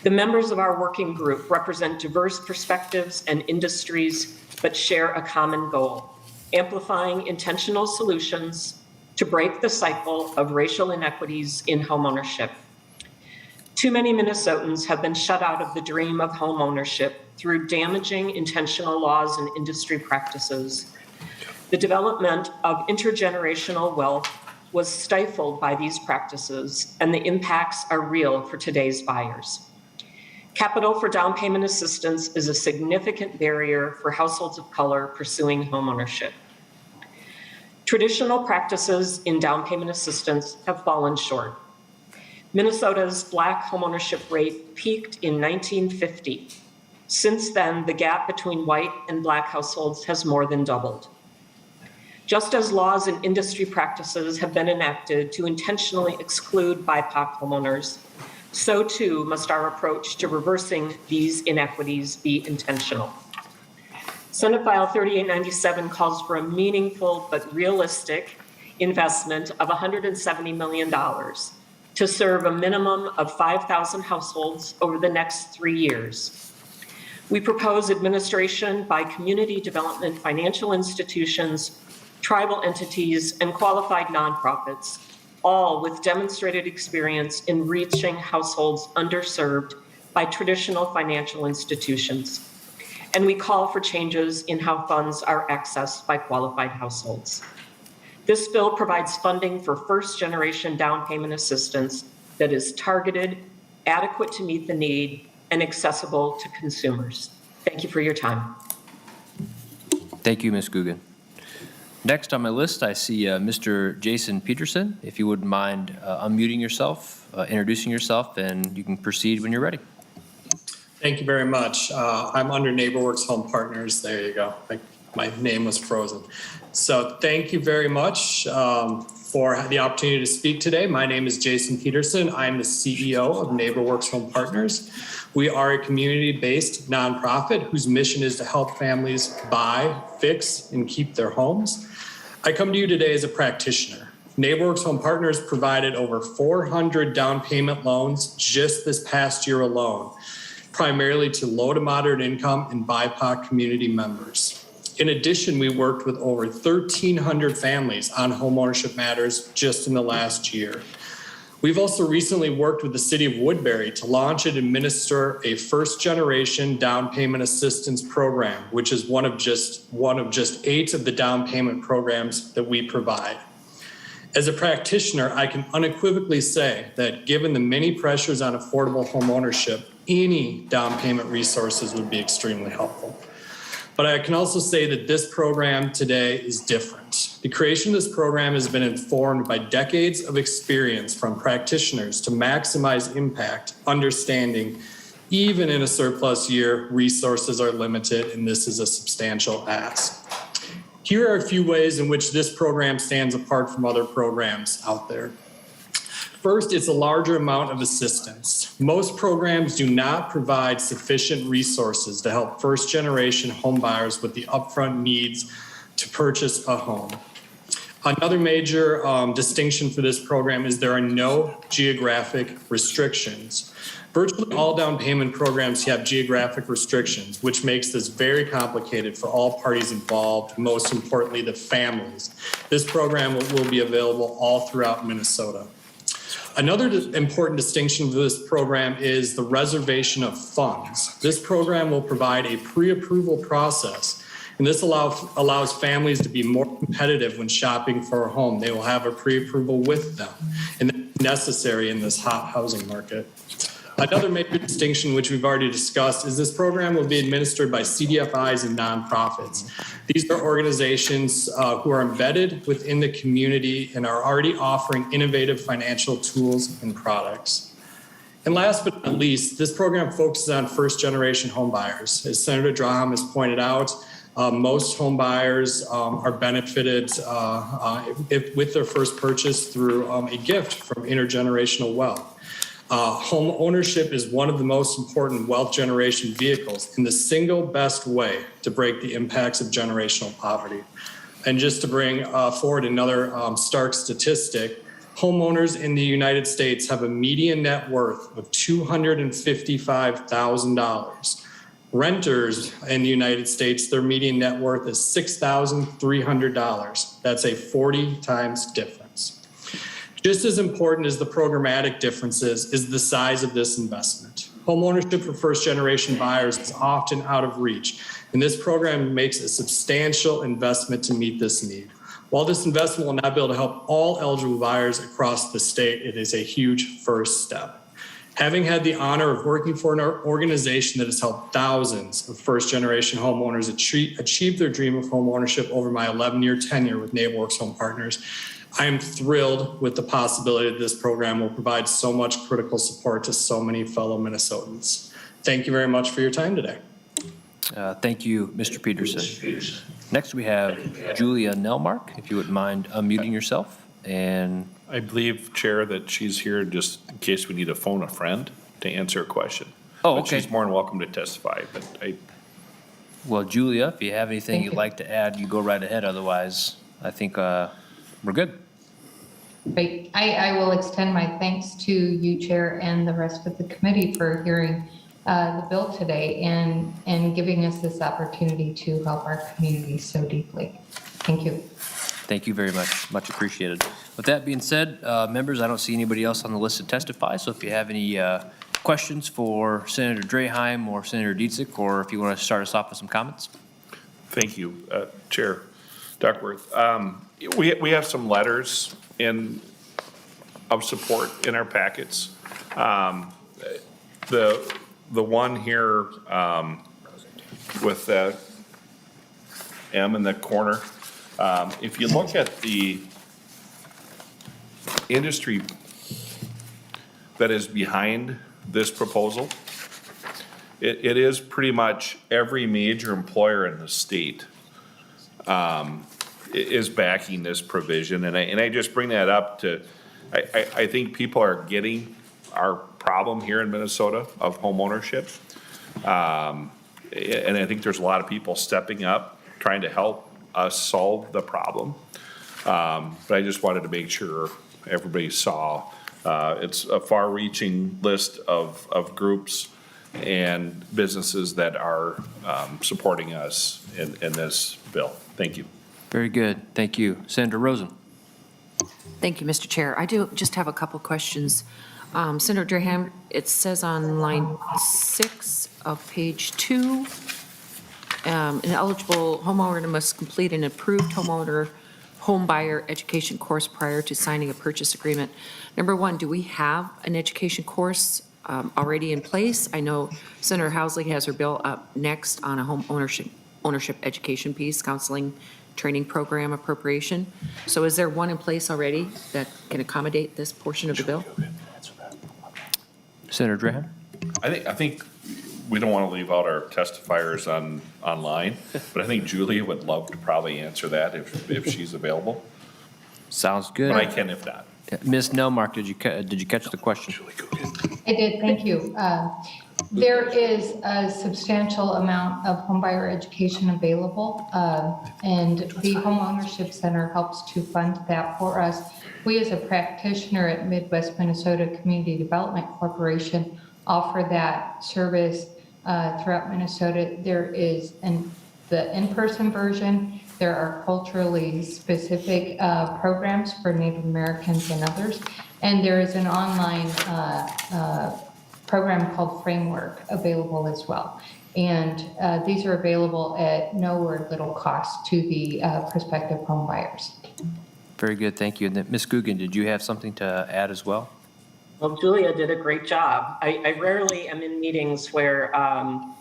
The members of our working group represent diverse perspectives and industries, but share a common goal: amplifying intentional solutions to break the cycle of racial inequities in homeownership. Too many Minnesotans have been shut out of the dream of homeownership through damaging intentional laws and industry practices. The development of intergenerational wealth was stifled by these practices, and the impacts are real for today's buyers. Capital for down payment assistance is a significant barrier for households of color pursuing homeownership. Traditional practices in down payment assistance have fallen short. Minnesota's Black homeownership rate peaked in 1950. Since then, the gap between white and Black households has more than doubled. Just as laws and industry practices have been enacted to intentionally exclude BIPOC homeowners, so too must our approach to reversing these inequities be intentional. Senate File 3897 calls for a meaningful but realistic investment of $170 million to serve a minimum of 5,000 households over the next 3 years. We propose administration by community development financial institutions, tribal entities, and qualified nonprofits, all with demonstrated experience in reaching households underserved by traditional financial institutions. And we call for changes in how funds are accessed by qualified households. This bill provides funding for first-generation down payment assistance that is targeted, adequate to meet the need, and accessible to consumers. Thank you for your time. Thank you, Ms. Guggen. Next on my list, I see Mr. Jason Peterson. If you wouldn't mind unmuting yourself, introducing yourself, and you can proceed when you're ready. Thank you very much. I'm under Neighborworks Home Partners. There you go. My name was frozen. So thank you very much for the opportunity to speak today. My name is Jason Peterson. I'm the CEO of Neighborworks Home Partners. We are a community-based nonprofit whose mission is to help families buy, fix, and keep their homes. I come to you today as a practitioner. Neighborworks Home Partners provided over 400 down payment loans just this past year alone, primarily to low to moderate income and BIPOC community members. In addition, we worked with over 1,300 families on homeownership matters just in the last year. We've also recently worked with the city of Woodbury to launch and administer a first-generation down payment assistance program, which is one of just 8 of the down payment programs that we provide. As a practitioner, I can unequivocally say that given the many pressures on affordable home ownership, any down payment resources would be extremely helpful. But I can also say that this program today is different. The creation of this program has been informed by decades of experience from practitioners to maximize impact, understanding even in a surplus year, resources are limited, and this is a substantial ask. Here are a few ways in which this program stands apart from other programs out there. First, it's a larger amount of assistance. Most programs do not provide sufficient resources to help first-generation homebuyers with the upfront needs to purchase a home. Another major distinction for this program is there are no geographic restrictions. Virtually all down payment programs have geographic restrictions, which makes this very complicated for all parties involved, most importantly, the families. This program will be available all throughout Minnesota. Another important distinction for this program is the reservation of funds. This program will provide a pre-approval process, and this allows families to be more competitive when shopping for a home. They will have a pre-approval with them, and that's necessary in this hot housing market. Another major distinction, which we've already discussed, is this program will be administered by CDFIs and nonprofits. These are organizations who are embedded within the community and are already offering innovative financial tools and products. And last but not least, this program focuses on first-generation homebuyers. As Senator Draheim has pointed out, most homebuyers are benefited with their first purchase through a gift from intergenerational wealth. Home ownership is one of the most important wealth generation vehicles and the single best way to break the impacts of generational poverty. And just to bring forward another stark statistic, homeowners in the United States have a median net worth of $255,000. Renters in the United States, their median net worth is $6,300. That's a 40 times difference. Just as important as the programmatic differences is the size of this investment. Homeownership for first-generation buyers is often out of reach, and this program makes a substantial investment to meet this need. While this investment will not be able to help all eligible buyers across the state, it is a huge first step. Having had the honor of working for an organization that has helped thousands of first-generation homeowners achieve their dream of homeownership over my 11-year tenure with Neighborworks Home Partners, I am thrilled with the possibility that this program will provide so much critical support to so many fellow Minnesotans. Thank you very much for your time today. Thank you, Mr. Peterson. Next, we have Julia Nelmark, if you wouldn't mind unmuting yourself. And I believe, Chair, that she's here just in case we need to phone a friend to answer a question. Oh, But okay. she's more than welcome to testify, but well, Julia, if you have anything Thank you'd you. like to add, you go right ahead. Otherwise, I think we're good. Great. I will extend my thanks to you, Chair, and the rest of the committee for hearing the bill today and giving us this opportunity to help our community so deeply. Thank you. Thank you very much. Much appreciated. With that being said, members, I don't see anybody else on the list to testify. So if you have any questions for Senator Draheim or Senator Dziedzic, or if you want to start us off with some comments. thank you, Chair Duckworth. We have some letters of support in our packets. The one here with the M in the corner, if you look at the industry that is behind this proposal, it is pretty much every major employer in the state is backing this provision. And I just bring that up to, I think people are getting our problem here in Minnesota of home ownership. And I think there's a lot of people stepping up, trying to help us solve the problem. But I just wanted to make sure everybody saw, it's a far-reaching list of groups and businesses that are supporting us in this bill. Thank you. Very good. Thank you. Senator Rosen. Thank you, Mr. Chair. I do just have a couple questions. Senator Draheim, it says on line 6 of page 2, an eligible homeowner must complete an approved home buyer education course prior to signing a purchase agreement. Number one, do we have an education course already in place? I know Senator Housley has her bill up next on a home ownership education piece, counseling training program appropriation. So is there one in place already that can accommodate this portion of the bill? Senator Draheim. I think we don't want to leave out our testifiers online, but I think Julia would love to probably answer that if she's available. Sounds good. But I can if not. Ms. Nelmark, did you catch the question? I did, thank you. There is a substantial amount of homebuyer education available, and the Home Ownership Center helps to fund that for us. We, as a practitioner at Midwest Minnesota Community Development Corporation, offer that service throughout Minnesota. There is the in-person version. There are culturally specific programs for Native Americans and others. And there is an online program called Framework available as well. And these are available at no or little cost to the prospective home buyers. Very good, thank you. And then Ms. Guggen, did you have something to add as well? Well, Julia did a great job. I rarely am in meetings where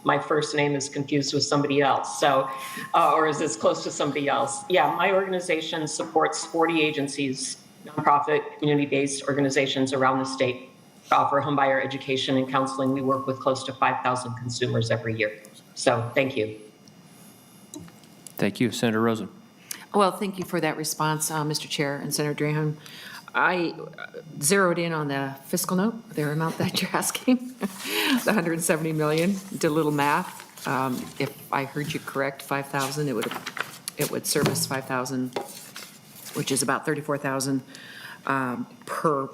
my first name is confused with somebody else, so, or is as close to somebody else. Yeah, my organization supports 40 agencies, nonprofit, community-based organizations around the state to offer homebuyer education and counseling. We work with close to 5,000 consumers every year. So thank you. Thank you. Senator Rosen. Well, thank you for that response, Mr. Chair and Senator Draheim. I zeroed in on the fiscal note, the amount that you're asking, the 170 million, did a little math. If I heard you correct, 5,000, it would service 5,000, which is about 34,000 per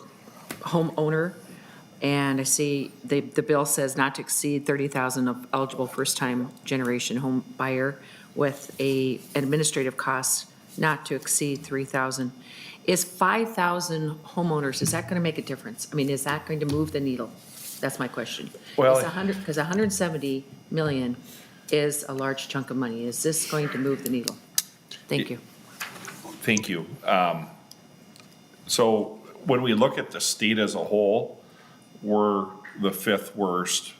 homeowner. And I see the bill says not to exceed 30,000 of eligible first-time generation home buyer with an administrative cost not to exceed 3,000. Is 5,000 homeowners, is that going to make a difference? I mean, is that going to move the needle? That's my question. Well, Because 170 million is a large chunk of money. Is this going to move the needle? Thank you. Thank you. So when we look at the state as a whole, we're the 5th worst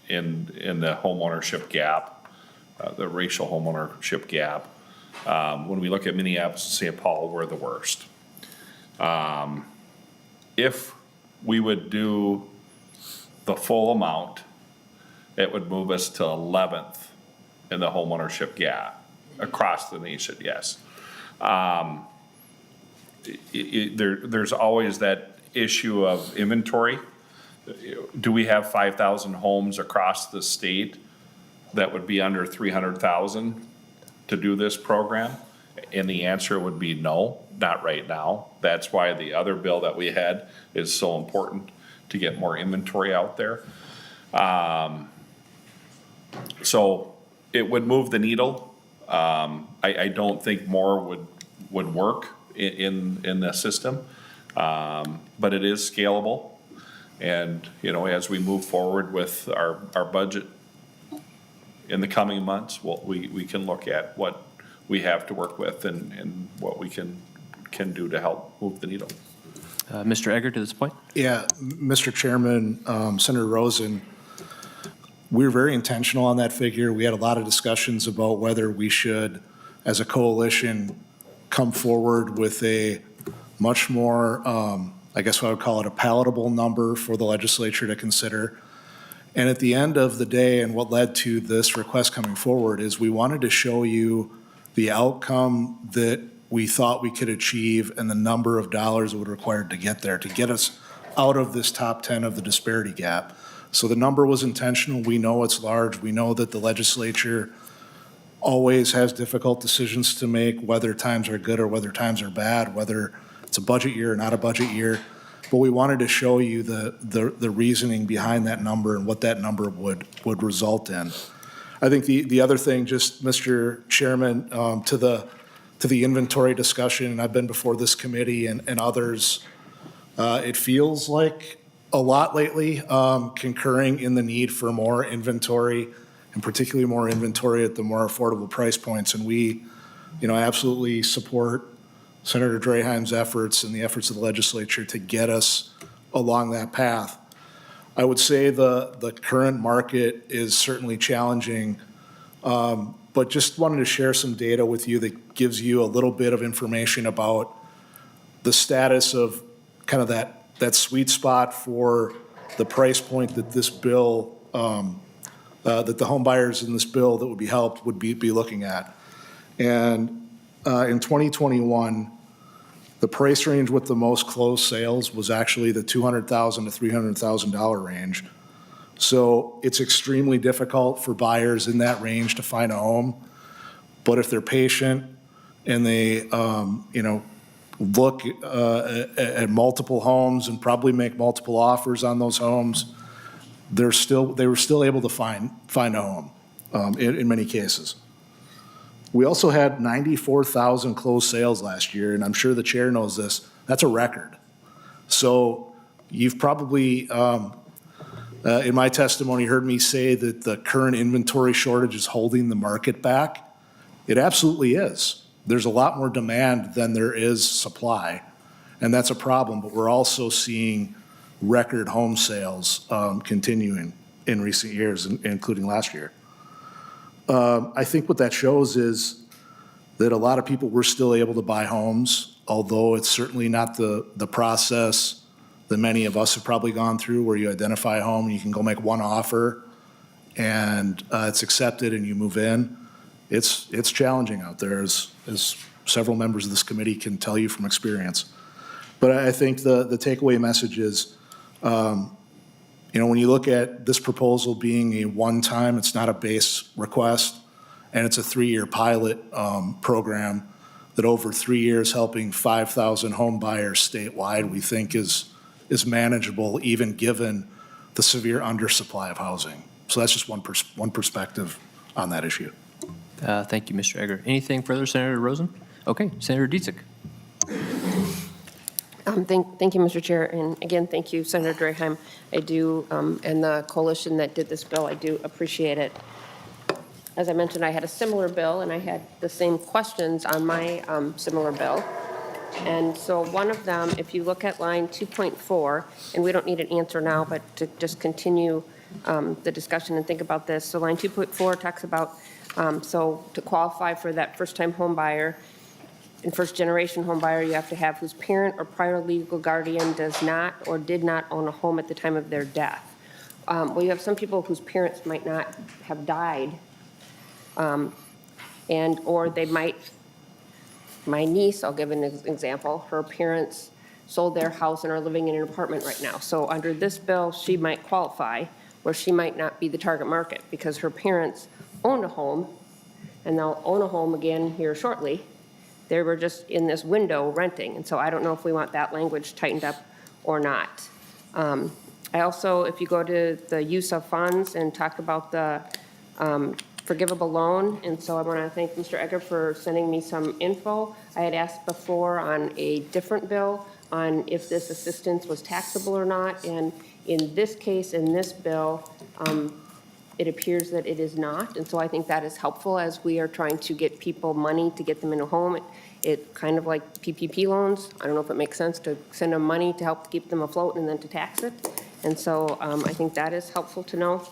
in the homeownership gap, the racial homeownership gap. When we look at Minneapolis and St. Paul, we're the worst. If we would do the full amount, it would move us to 11th in the homeownership gap across the nation, yes. There's always that issue of inventory. Do we have 5,000 homes across the state that would be under 300,000 to do this program? And the answer would be no, not right now. That's why the other bill that we had is so important, to get more inventory out there. So it would move the needle. I don't think more would work in the system, but it is scalable. And, you know, as we move forward with our budget in the coming months, we can look at what we have to work with and what we can do to help move the needle. Mr. Eggert, to this point? Yeah, Mr. Chairman, Senator Rosen, we were very intentional on that figure. We had a lot of discussions about whether we should, as a coalition, come forward with a much more, I guess what I would call it, a palatable number for the legislature to consider. And at the end of the day, and what led to this request coming forward, is we wanted to show you the outcome that we thought we could achieve and the number of dollars it would require to get there, to get us out of this top 10 of the disparity gap. So the number was intentional. We know it's large. We know that the legislature always has difficult decisions to make, whether times are good or whether times are bad, whether it's a budget year or not a budget year. But we wanted to show you the reasoning behind that number and what that number would result in. I think the other thing, just Mr. Chairman, to the inventory discussion, and I've been before this committee and others, it feels like a lot lately, concurring in the need for more inventory, and particularly more inventory at the more affordable price points. And we, absolutely support Senator Draheim's efforts and the efforts of the legislature to get us along that path. I would say the current market is certainly challenging, but just wanted to share some data with you that gives you a little bit of information about the status of kind of that sweet spot for the price point that this bill, that the home buyers in this bill that would be helped would be looking at. And in 2021, the price range with the most closed sales was actually the $200,000 to $300,000 range. So it's extremely difficult for buyers in that range to find a home. But if they're patient and they, look at multiple homes and probably make multiple offers on those homes, they were still able to find a home in many cases. We also had 94,000 closed sales last year, and I'm sure the chair knows this. That's a record. So you've probably, in my testimony, heard me say that the current inventory shortage is holding the market back. It absolutely is. There's a lot more demand than there is supply, and that's a problem. But we're also seeing record home sales continuing in recent years, including last year. I think what that shows is that a lot of people were still able to buy homes, although it's certainly not the process that many of us have probably gone through, where you identify a home and you can go make one offer and it's accepted and you move in. It's challenging out there, as several members of this committee can tell you from experience. But I think the takeaway message is, when you look at this proposal being a one-time, it's not a base request, and it's a 3-year pilot program that over 3 years helping 5,000 home buyers statewide, we think is manageable, even given the severe undersupply of housing. So that's just one perspective on that issue. Thank you, Mr. Eggert. Anything further, Senator Rosen? Okay, Senator Dziedzic. Thank you, Mr. Chair, and again, thank you, Senator Draheim. I do, and the coalition that did this bill, I do appreciate it. As I mentioned, I had a similar bill, and I had the same questions on my similar bill. And so one of them, if you look at line 2.4, and we don't need an answer now, but to just continue the discussion and think about this. So line 2.4 talks about, so to qualify for that first-time home buyer, in first-generation home buyer, you have to have whose parent or prior legal guardian does not or did not own a home at the time of their death. Well, you have some people whose parents might not have died Or they might, my niece, I'll give an example, her parents sold their house and are living in an apartment right now. So under this bill, she might qualify, where she might not be the target market because her parents owned a home, and they'll own a home again here shortly. They were just in this window renting, and so I don't know if we want that language tightened up or not. I also, if you go to the use of funds and talk about the forgivable loan, and so I want to thank Mr. Egger for sending me some info. I had asked before on a different bill on if this assistance was taxable or not, and in this case, in this bill, it appears that it is not, and so I think that is helpful as we are trying to get people money to get them in a home. It kind of like PPP loans. I don't know if it makes sense to send them money to help keep them afloat and then to tax it. And so I think that is helpful to know.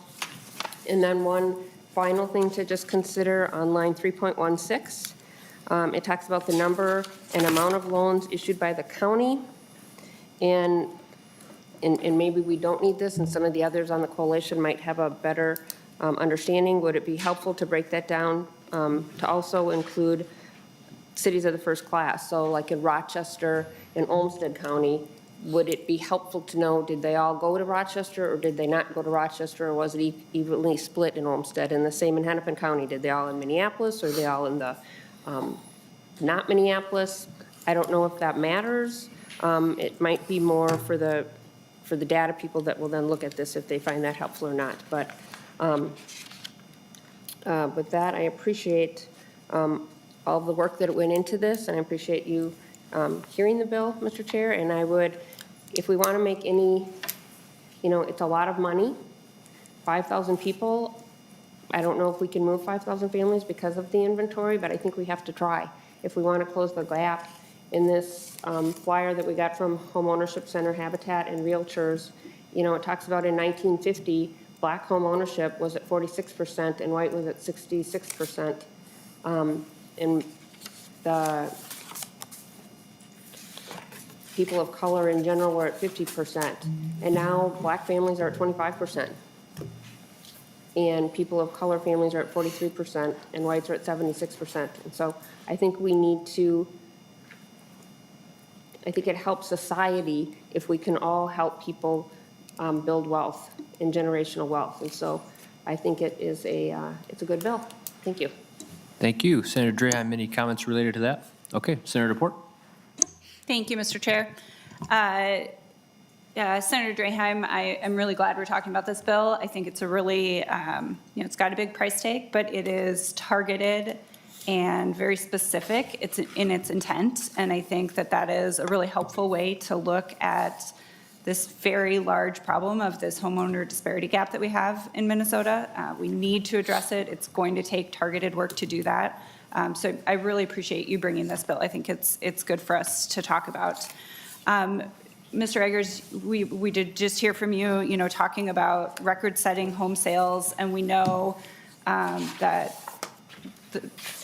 And then one final thing to just consider on line 3.16. It talks about the number and amount of loans issued by the county. And maybe we don't need this, and some of the others on the coalition might have a better understanding. Would it be helpful to break that down to also include cities of the first class? So like in Rochester and Olmsted County, would it be helpful to know, did they all go to Rochester or did they not go to Rochester, or was it evenly split in Olmsted? And the same in Hennepin County, did they all in Minneapolis, or are they all in the not Minneapolis? I don't know if that matters. It might be more for the data people that will then look at this if they find that helpful or not. But with that, I appreciate all the work that went into this, and I appreciate you hearing the bill, Mr. Chair. And I would, if we want to make any, it's a lot of money, 5,000 people. I don't know if we can move 5,000 families because of the inventory, but I think we have to try if we want to close the gap. In this flyer that we got from Homeownership Center, Habitat, and Realtors, it talks about in 1950, black home ownership was at 46% and white was at 66%. And the people of color in general were at 50%. And now black families are at 25%. And people of color families are at 43%, and whites are at 76%. And so I think we need to, I think it helps society if we can all help people build wealth and generational wealth. And so I think it is it's a good bill. Thank you. Thank you. Senator Draheim, any comments related to that? Okay, Senator Port. Thank you, Mr. Chair. Senator Draheim, I am really glad we're talking about this bill. I think it's a really, it's got a big price tag, but it is targeted and very specific. It's in its intent, and I think that that is a really helpful way to look at this very large problem of this homeowner disparity gap that we have in Minnesota. We need to address it. It's going to take targeted work to do that. So I really appreciate you bringing this bill. I think it's good for us to talk about. Mr. Eggers, we did just hear from you, talking about record-setting home sales, and we know that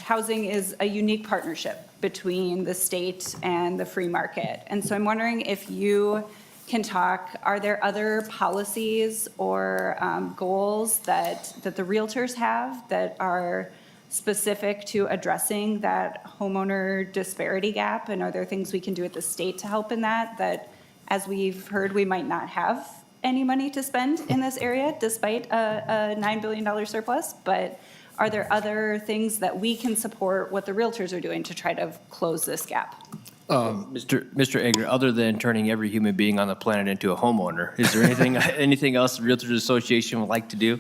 housing is a unique partnership between the state and the free market. And so I'm wondering if you can talk, are there other policies or goals that the Realtors have that are specific to addressing that homeowner disparity gap? And are there things we can do at the state to help in that, as we've heard, we might not have any money to spend in this area despite a $9 billion surplus, but are there other things that we can support what the Realtors are doing to try to close this gap? Mr. Egger, other than turning every human being on the planet into a homeowner, is there anything else the Realtors Association would like to do?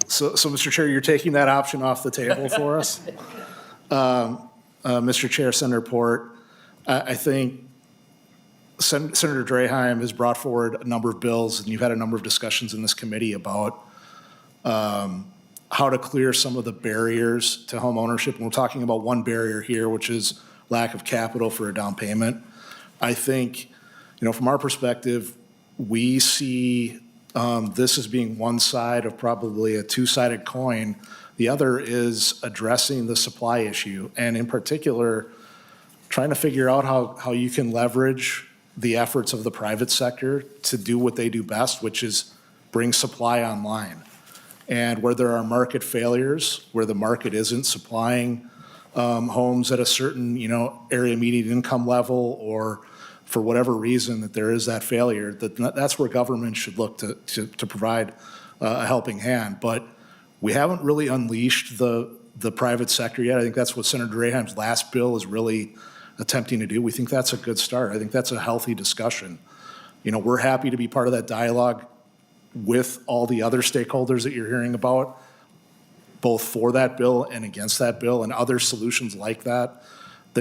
So, Mr. Chair, you're taking that option off the table for us? Mr. Chair, Senator Port, I think Senator Draheim has brought forward a number of bills, and you've had a number of discussions in this committee about how to clear some of the barriers to home ownership. And we're talking about one barrier here, which is lack of capital for a down payment. I think, from our perspective, we see this as being one side of probably a two-sided coin. The other is addressing the supply issue, and in particular, trying to figure out how you can leverage the efforts of the private sector to do what they do best, which is bring supply online. And where there are market failures, where the market isn't supplying homes at a certain, area median income level, or for whatever reason that there is that failure, that's where government should look to provide a helping hand. But we haven't really unleashed the private sector yet. I think that's what Senator Draheim's last bill is really attempting to do. We think that's a good start. I think that's a healthy discussion. We're happy to be part of that dialogue with all the other stakeholders that you're hearing about, both for that bill and against that bill, and other solutions like that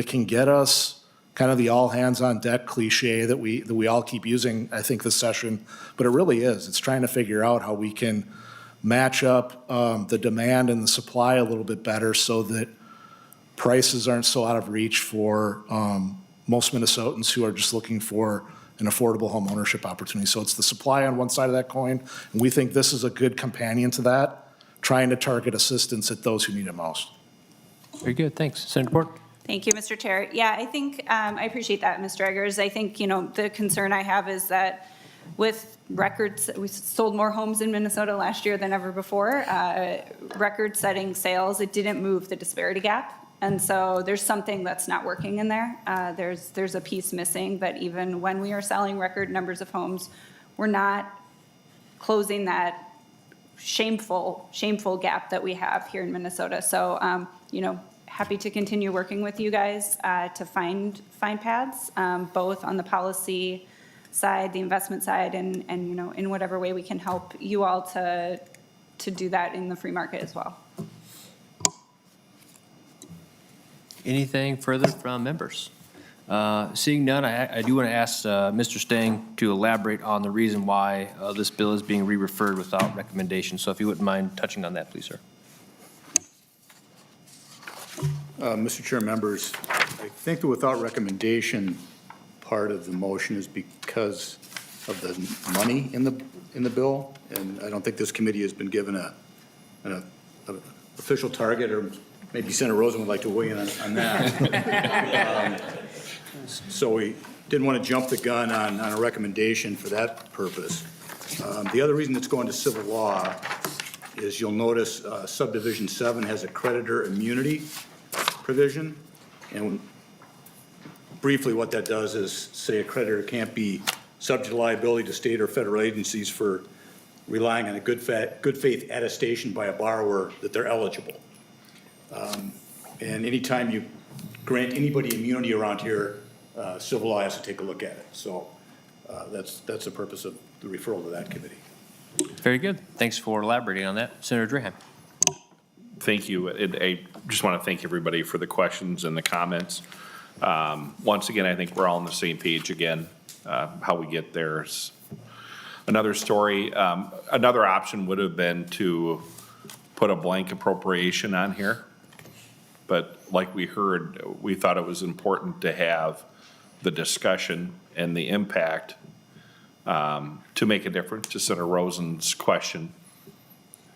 can get us kind of the all hands on deck cliche that we all keep using, I think, this session. But it really is. It's trying to figure out how we can match up the demand and the supply a little bit better so that prices aren't so out of reach for most Minnesotans who are just looking for an affordable home ownership opportunity. So it's the supply on one side of that coin, and we think this is a good companion to that, trying to target assistance at those who need it most. Very good, thanks. Senator Port? Thank you, Mr. Chair. Yeah, I think, I appreciate that, Mr. Eggers. I think, the concern I have is that with records, we sold more homes in Minnesota last year than ever before, record-setting sales, it didn't move the disparity gap. And so there's something that's not working in there. There's a piece missing that even when we are selling record numbers of homes, we're not closing that shameful gap that we have here in Minnesota. So, happy to continue working with you guys to find paths, both on the policy side, the investment side, and in whatever way we can help you all to do that in the free market as well. Anything further from members? Seeing none, I do want to ask Mr. Stang to elaborate on the reason why this bill is being re-referred without recommendation. So if you wouldn't mind touching on that, please, sir. Mr. Chair, members, I think the without recommendation part of the motion is because of the money in the bill, and I don't think this committee has been given an official target, or maybe Senator Rosen would like to weigh in on that. So we didn't want to jump the gun on a recommendation for that purpose. The other reason it's going to civil law is you'll notice subdivision 7 has a creditor immunity provision. And briefly what that does is say a creditor can't be subject to liability to state or federal agencies for relying on a good faith attestation by a borrower that they're eligible. And anytime you grant anybody immunity around here, civil law has to take a look at it. So that's the purpose of the referral to that committee. Very good. Thanks for elaborating on that. Senator Draheim. Thank you. I just want to thank everybody for the questions and the comments. Once again, I think we're all on the same page again. How we get there is another story. Another option would have been to put a blank appropriation on here. But like we heard, we thought it was important to have the discussion and the impact to make a difference. To Senator Rosen's question,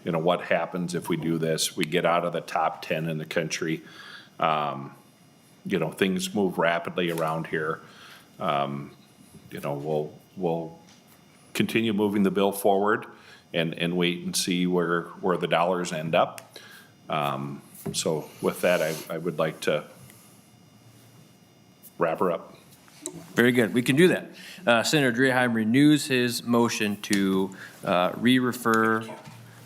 what happens if we do this? We get out of the top 10 in the country. Things move rapidly around here. We'll continue moving the bill forward and wait and see where the dollars end up. So with that, I would like to wrap her up. Very good. We can do that. Senator Draheim renews his motion to re-refer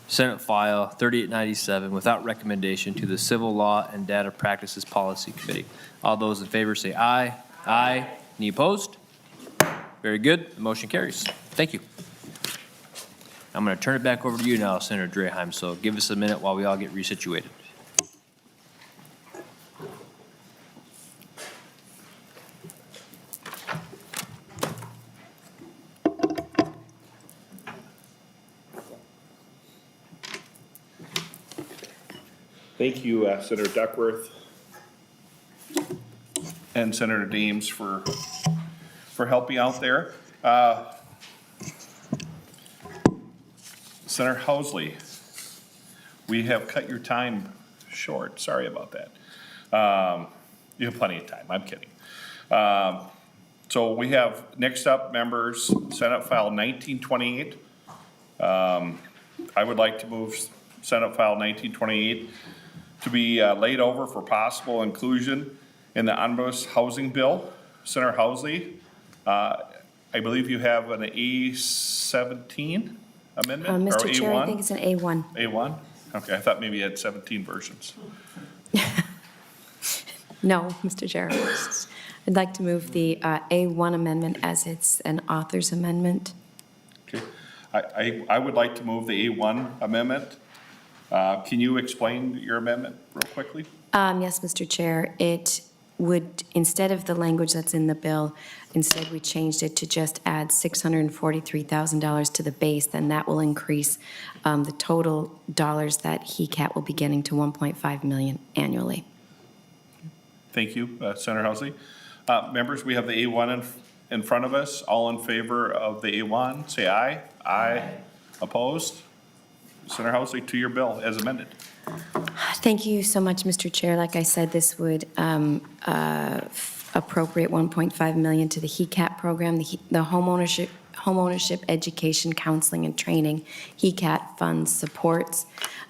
Senate File 3897 without recommendation to the Civil Law and Data Practices Policy Committee. All those in favor say aye. Aye. Any opposed? Very good. The motion carries. Thank you. I'm going to turn it back over to you now, Senator Draheim, so give us a minute while we all get resituated. Thank you, Senator Duckworth and Senator Deems for helping out there. Senator Housley, we have cut your time short. Sorry about that. You have plenty of time. I'm kidding. So we have next up, members, Senate File 1928. I would like to move Senate File 1928, to be laid over for possible inclusion in the omnibus housing bill. Senator Housley, I believe you have an A17 amendment? Or Mr. Chair, I A1? think it's an A1. A1? Okay, I thought maybe you had 17 versions. No, Mr. Chair. I'd like to move the A1 amendment as it's an author's amendment. Okay, I would like to move the A1 amendment. Can you explain your amendment real quickly? Yes, Mr. Chair. It would, instead of the language that's in the bill, instead we changed it to just add $643,000 to the base, then that will increase the total dollars that HECAT will be getting to $1.5 million annually. Thank you, Senator Housley. Members, we have the A1 in front of us. All in favor of the A1, say aye. Aye. Opposed? Senator Housley, to your bill as amended. Thank you so much, Mr. Chair. Like I said, this would appropriate $1.5 million to the HECAT program, the homeownership education, counseling, and training. HECAT funds supports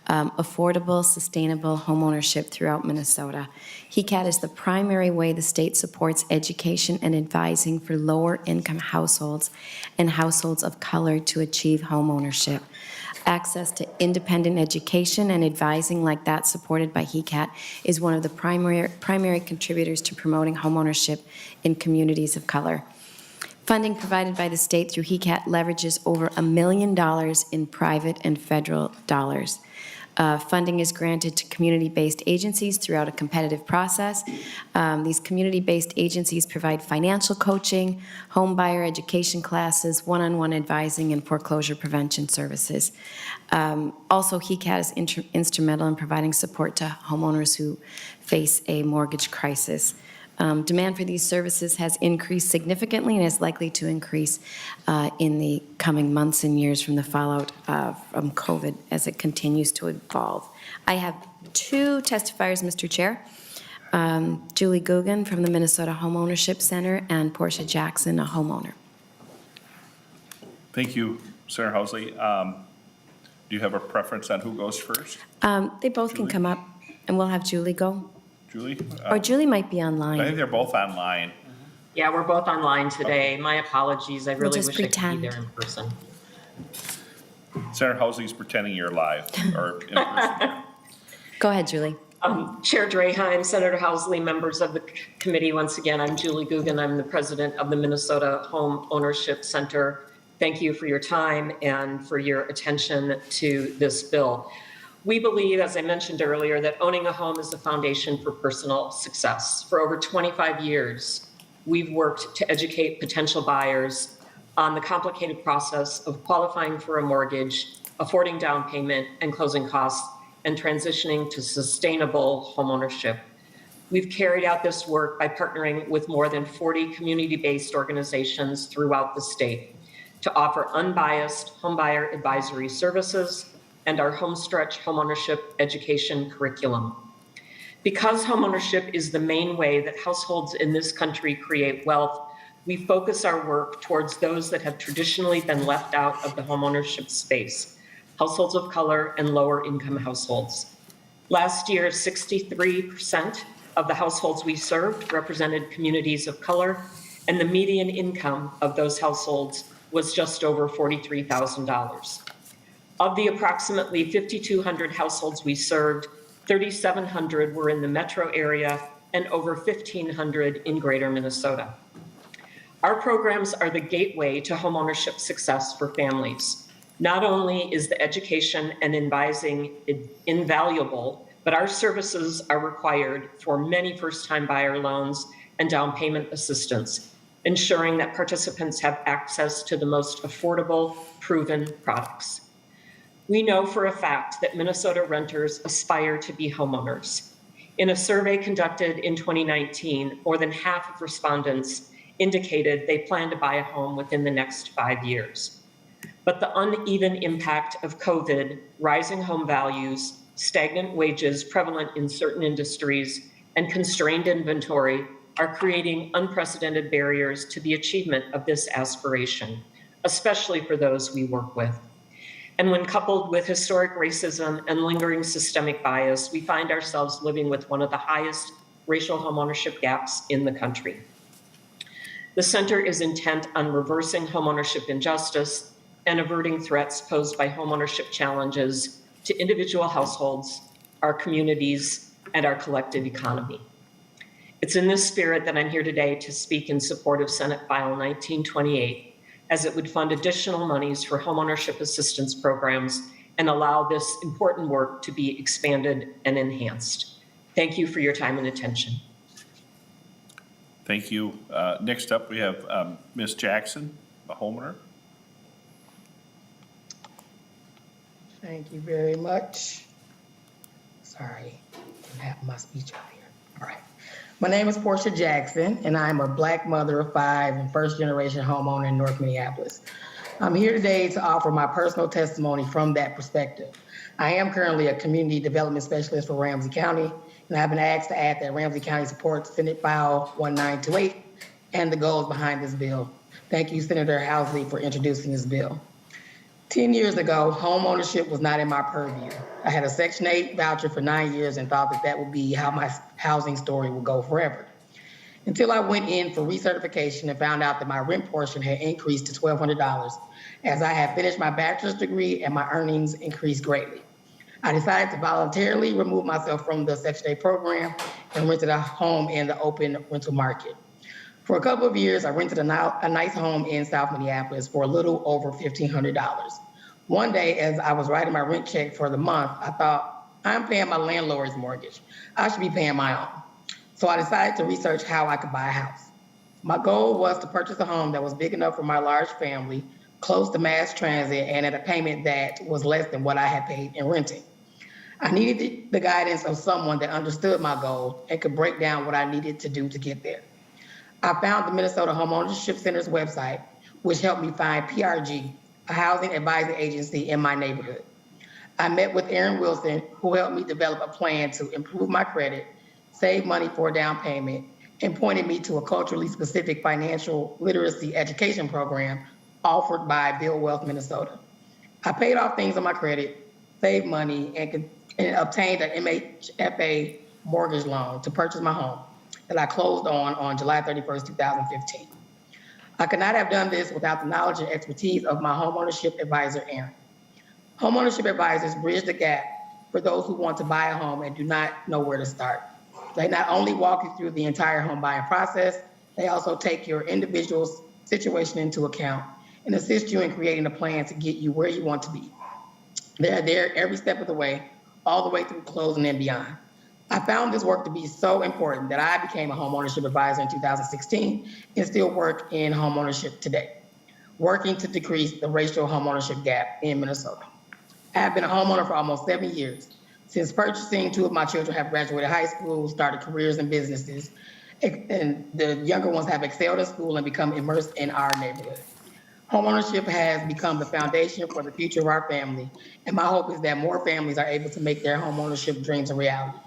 affordable, sustainable homeownership throughout Minnesota. HECAT is the primary way the state supports education and advising for lower-income households and households of color to achieve homeownership. Access to independent education and advising like that supported by HECAT is one of the primary contributors to promoting homeownership in communities of color. Funding provided by the state through HECAT leverages over $1 million in private and federal dollars. Funding is granted to community-based agencies throughout a competitive process. These community-based agencies provide financial coaching, home buyer education classes, one-on-one advising, and foreclosure prevention services. Also, HECAT is instrumental in providing support to homeowners who face a mortgage crisis. Demand for these services has increased significantly and is likely to increase in the coming months and years from the fallout from COVID as it continues to evolve. I have two testifiers, Mr. Chair. Julie Guggen from the Minnesota Homeownership Center and Portia Jackson, a homeowner. Thank you, Senator Housley. Do you have a preference on who goes first? They both can come up, and we'll have Julie go. Julie? Or Julie might be I online. think they're both online. Yeah, we're both online today. My apologies. I really just wish I could pretend. be there in person. Senator Housley's pretending you're live or in person. Go ahead, Julie. Chair Draheim, Senator Housley, members of the committee, once again, I'm Julie Guggen. I'm the president of the Minnesota Home Ownership Center. Thank you for your time and for your attention to this bill. We believe, as I mentioned earlier, that owning a home is the foundation for personal success. For over 25 years, we've worked to educate potential buyers on the complicated process of qualifying for a mortgage, affording down payment and closing costs, and transitioning to sustainable homeownership. We've carried out this work by partnering with more than 40 community-based organizations throughout the state to offer unbiased homebuyer advisory services and our homestretch homeownership education curriculum. Because homeownership is the main way that households in this country create wealth, we focus our work towards those that have traditionally been left out of the homeownership space, households of color and lower income households. Last year, 63% of the households we served represented communities of color, and the median income of those households was just over $43,000. Of the approximately 5,200 households we served, 3,700 were in the metro area and over 1,500 in greater Minnesota. Our programs are the gateway to homeownership success for families. Not only is the education and advising invaluable, but our services are required for many first-time buyer loans and down payment assistance, ensuring that participants have access to the most affordable, proven products. We know for a fact that Minnesota renters aspire to be homeowners. In a survey conducted in 2019, more than half of respondents indicated they plan to buy a home within the next 5 years. But the uneven impact of COVID, rising home values, stagnant wages prevalent in certain industries, and constrained inventory are creating unprecedented barriers to the achievement of this aspiration, especially for those we work with. And when coupled with historic racism and lingering systemic bias, we find ourselves living with one of the highest racial homeownership gaps in the country. The center is intent on reversing homeownership injustice and averting threats posed by homeownership challenges to individual households, our communities, and our collective economy. It's in this spirit that I'm here today to speak in support of Senate File 1928, as it would fund additional monies for homeownership assistance programs and allow this important work to be expanded and enhanced. Thank you for your time and attention. Thank you. Next up, we have Ms. Jackson, the homeowner. Thank you very much. Sorry, didn't have my speech out here. All right. My name is Portia Jackson, and I'm a Black mother of 5 and first-generation homeowner in North Minneapolis. I'm here today to offer my personal testimony from that perspective. I am currently a community development specialist for Ramsey County, and I've been asked to add that Ramsey County supports Senate File 1928 and the goals behind this bill. Thank you, Senator Housley, for introducing this bill. 10 years ago, home ownership was not in my purview. I had a Section 8 voucher for 9 years and thought that that would be how my housing story would go forever. Until I went in for recertification and found out that my rent portion had increased to $1,200 as I had finished my bachelor's degree and my earnings increased greatly. I decided to voluntarily remove myself from the Section 8 program and rented a home in the open rental market. For a couple of years, I rented a nice home in South Minneapolis for a little over $1,500. One day, as I was writing my rent check for the month, I thought, I'm paying my landlord's mortgage. I should be paying my own. So I decided to research how I could buy a house. My goal was to purchase a home that was big enough for my large family, close to mass transit, and at a payment that was less than what I had paid in renting. I needed the guidance of someone that understood my goal and could break down what I needed to do to get there. I found the Minnesota Homeownership Center's website, which helped me find PRG, a housing advising agency in my neighborhood. I met with Aaron Wilson, who helped me develop a plan to improve my credit, save money for a down payment, and pointed me to a culturally specific financial literacy education program offered by Build Wealth Minnesota. I paid off things on my credit, saved money, and obtained an MHFA mortgage loan to purchase my home that I closed on July 31st, 2015. I could not have done this without the knowledge and expertise of my homeownership advisor, Aaron. Homeownership advisors bridge the gap for those who want to buy a home and do not know where to start. They not only walk you through the entire home buying process, they also take your individual situation into account and assist you in creating a plan to get you where you want to be. They're there every step of the way, all the way through closing and beyond. I found this work to be so important that I became a homeownership advisor in 2016 and still work in homeownership today, working to decrease the racial homeownership gap in Minnesota. I have been a homeowner for almost 7 years. Since purchasing, 2 of my children have graduated high school, started careers in businesses, and the younger ones have excelled at school and become immersed in our neighborhood. Homeownership has become the foundation for the future of our family, and my hope is that more families are able to make their homeownership dreams a reality.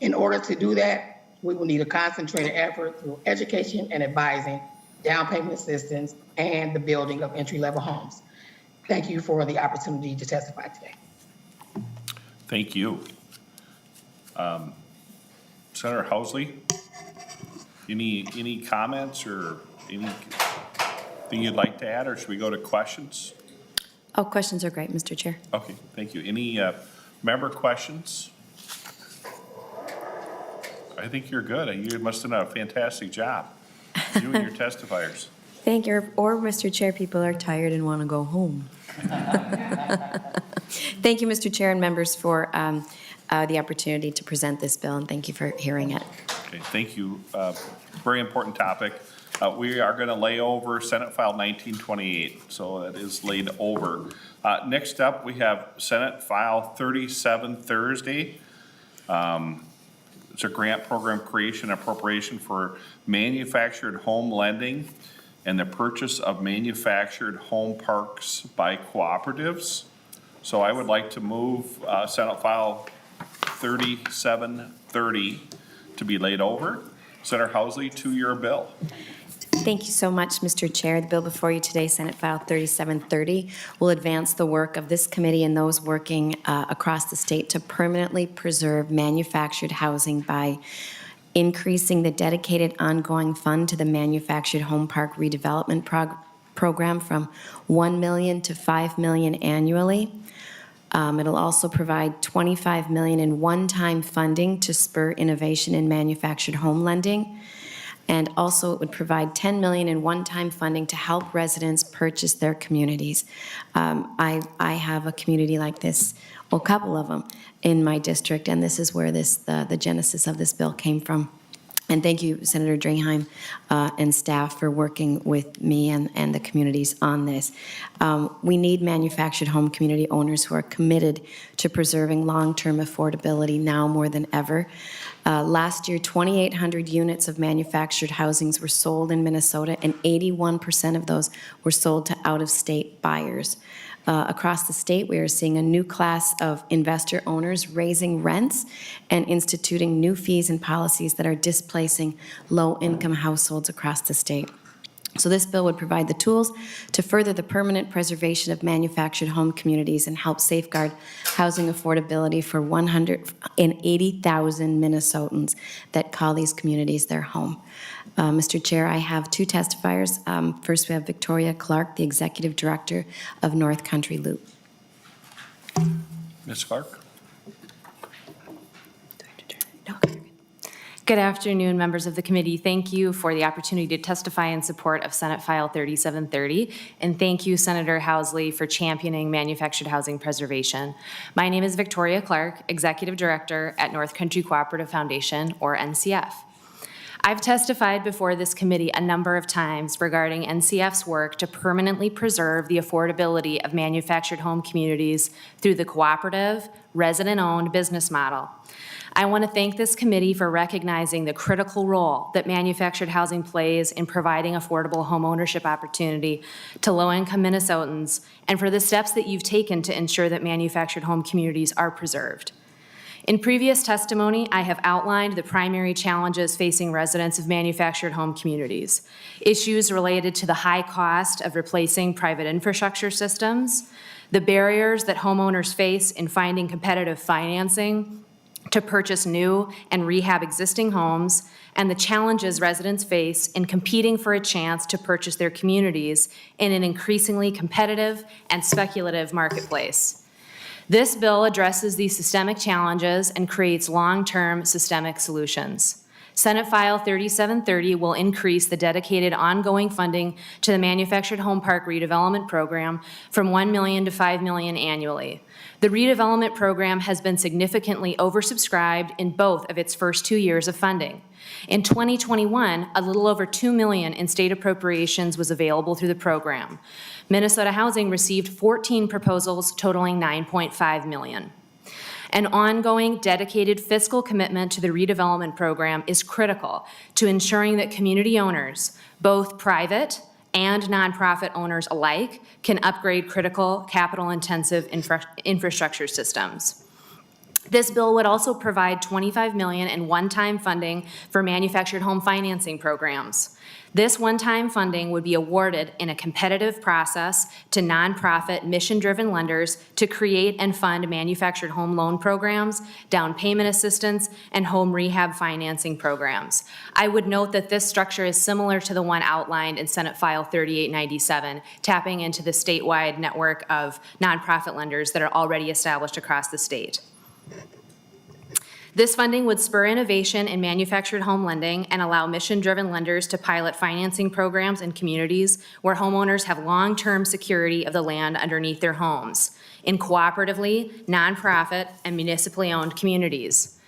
In order to do that, we will need a concentrated effort through education and advising, down payment assistance, and the building of entry-level homes. Thank you for the opportunity to testify today. Thank you. Senator Housley, any comments or anything you'd like to add, or should we go to questions? Oh, questions are great, Mr. Chair. Okay, thank you. Any member questions? I think you're good. You must have done a fantastic job, you and your testifiers. Thank you. Or, Mr. Chair, people are tired and want to go home. Thank you, Mr. Chair and members, for the opportunity to present this bill, and thank you for hearing it. Okay, thank you. Very important topic. We are going to lay over Senate File 1928, so it is laid over. Next up, we have Senate File 37 Thursday. It's a grant program creation appropriation for manufactured home lending and the purchase of manufactured home parks by cooperatives. So I would like to move Senate File 3730 to be laid over. Senator Housley, to your bill. Thank you so much, Mr. Chair. The bill before you today, Senate File 3730, will advance the work of this committee and those working across the state to permanently preserve manufactured housing by increasing the dedicated ongoing fund to the manufactured home park redevelopment program from $1 million to $5 million annually. It'll also provide $25 million in one-time funding to spur innovation in manufactured home lending. And also, it would provide $10 million in one-time funding to help residents purchase their communities. I have a community like this, well, a couple of them, in my district, and this is where the genesis of this bill came from. And thank you, Senator Draheim and staff, for working with me and the communities on this. We need manufactured home community owners who are committed to preserving long-term affordability now more than ever. Last year, 2,800 units of manufactured housings were sold in Minnesota, and 81% of those were sold to out-of-state buyers. Across the state, we are seeing a new class of investor owners raising rents and instituting new fees and policies that are displacing low-income households across the state. So this bill would provide the tools to further the permanent preservation of manufactured home communities and help safeguard housing affordability for 180,000 Minnesotans that call these communities their home. Mr. Chair, I have two testifiers. First, we have Victoria Clark, the Executive Director of North Country Loop. Ms. Clark? Good afternoon, members of the committee. Thank you for the opportunity to testify in support of Senate File 3730, and thank you, Senator Housley, for championing manufactured housing preservation. My name is Victoria Clark, Executive Director at North Country Cooperative Foundation, or NCF. I've testified before this committee a number of times regarding NCF's work to permanently preserve the affordability of manufactured home communities through the cooperative, resident-owned business model. I want to thank this committee for recognizing the critical role that manufactured housing plays in providing affordable home ownership opportunity to low-income Minnesotans, and for the steps that you've taken to ensure that manufactured home communities are preserved. In previous testimony, I have outlined the primary challenges facing residents of manufactured home communities. Issues related to the high cost of replacing private infrastructure systems, the barriers that homeowners face in finding competitive financing to purchase new and rehab existing homes, and the challenges residents face in competing for a chance to purchase their communities in an increasingly competitive and speculative marketplace. This bill addresses these systemic challenges and creates long-term systemic solutions. Senate File 3730 will increase the dedicated ongoing funding to the Manufactured Home Park Redevelopment Program from $1 million to $5 million annually. The redevelopment program has been significantly oversubscribed in both of its first 2 years of funding. In 2021, a little over $2 million in state appropriations was available through the program. Minnesota Housing received 14 proposals totaling $9.5 million. An ongoing dedicated fiscal commitment to the redevelopment program is critical to ensuring that community owners, both private and nonprofit owners alike, can upgrade critical capital-intensive infrastructure systems. This bill would also provide $25 million in one-time funding for manufactured home financing programs. This one-time funding would be awarded in a competitive process to nonprofit, mission-driven lenders to create and fund manufactured home loan programs, down payment assistance, and home rehab financing programs. I would note that this structure is similar to the one outlined in Senate File 3897, tapping into the statewide network of nonprofit lenders that are already established across the state. This funding would spur innovation in manufactured home lending and allow mission-driven lenders to pilot financing programs in communities where homeowners have long-term security of the land underneath their homes, in cooperatively, nonprofit, and municipally owned communities.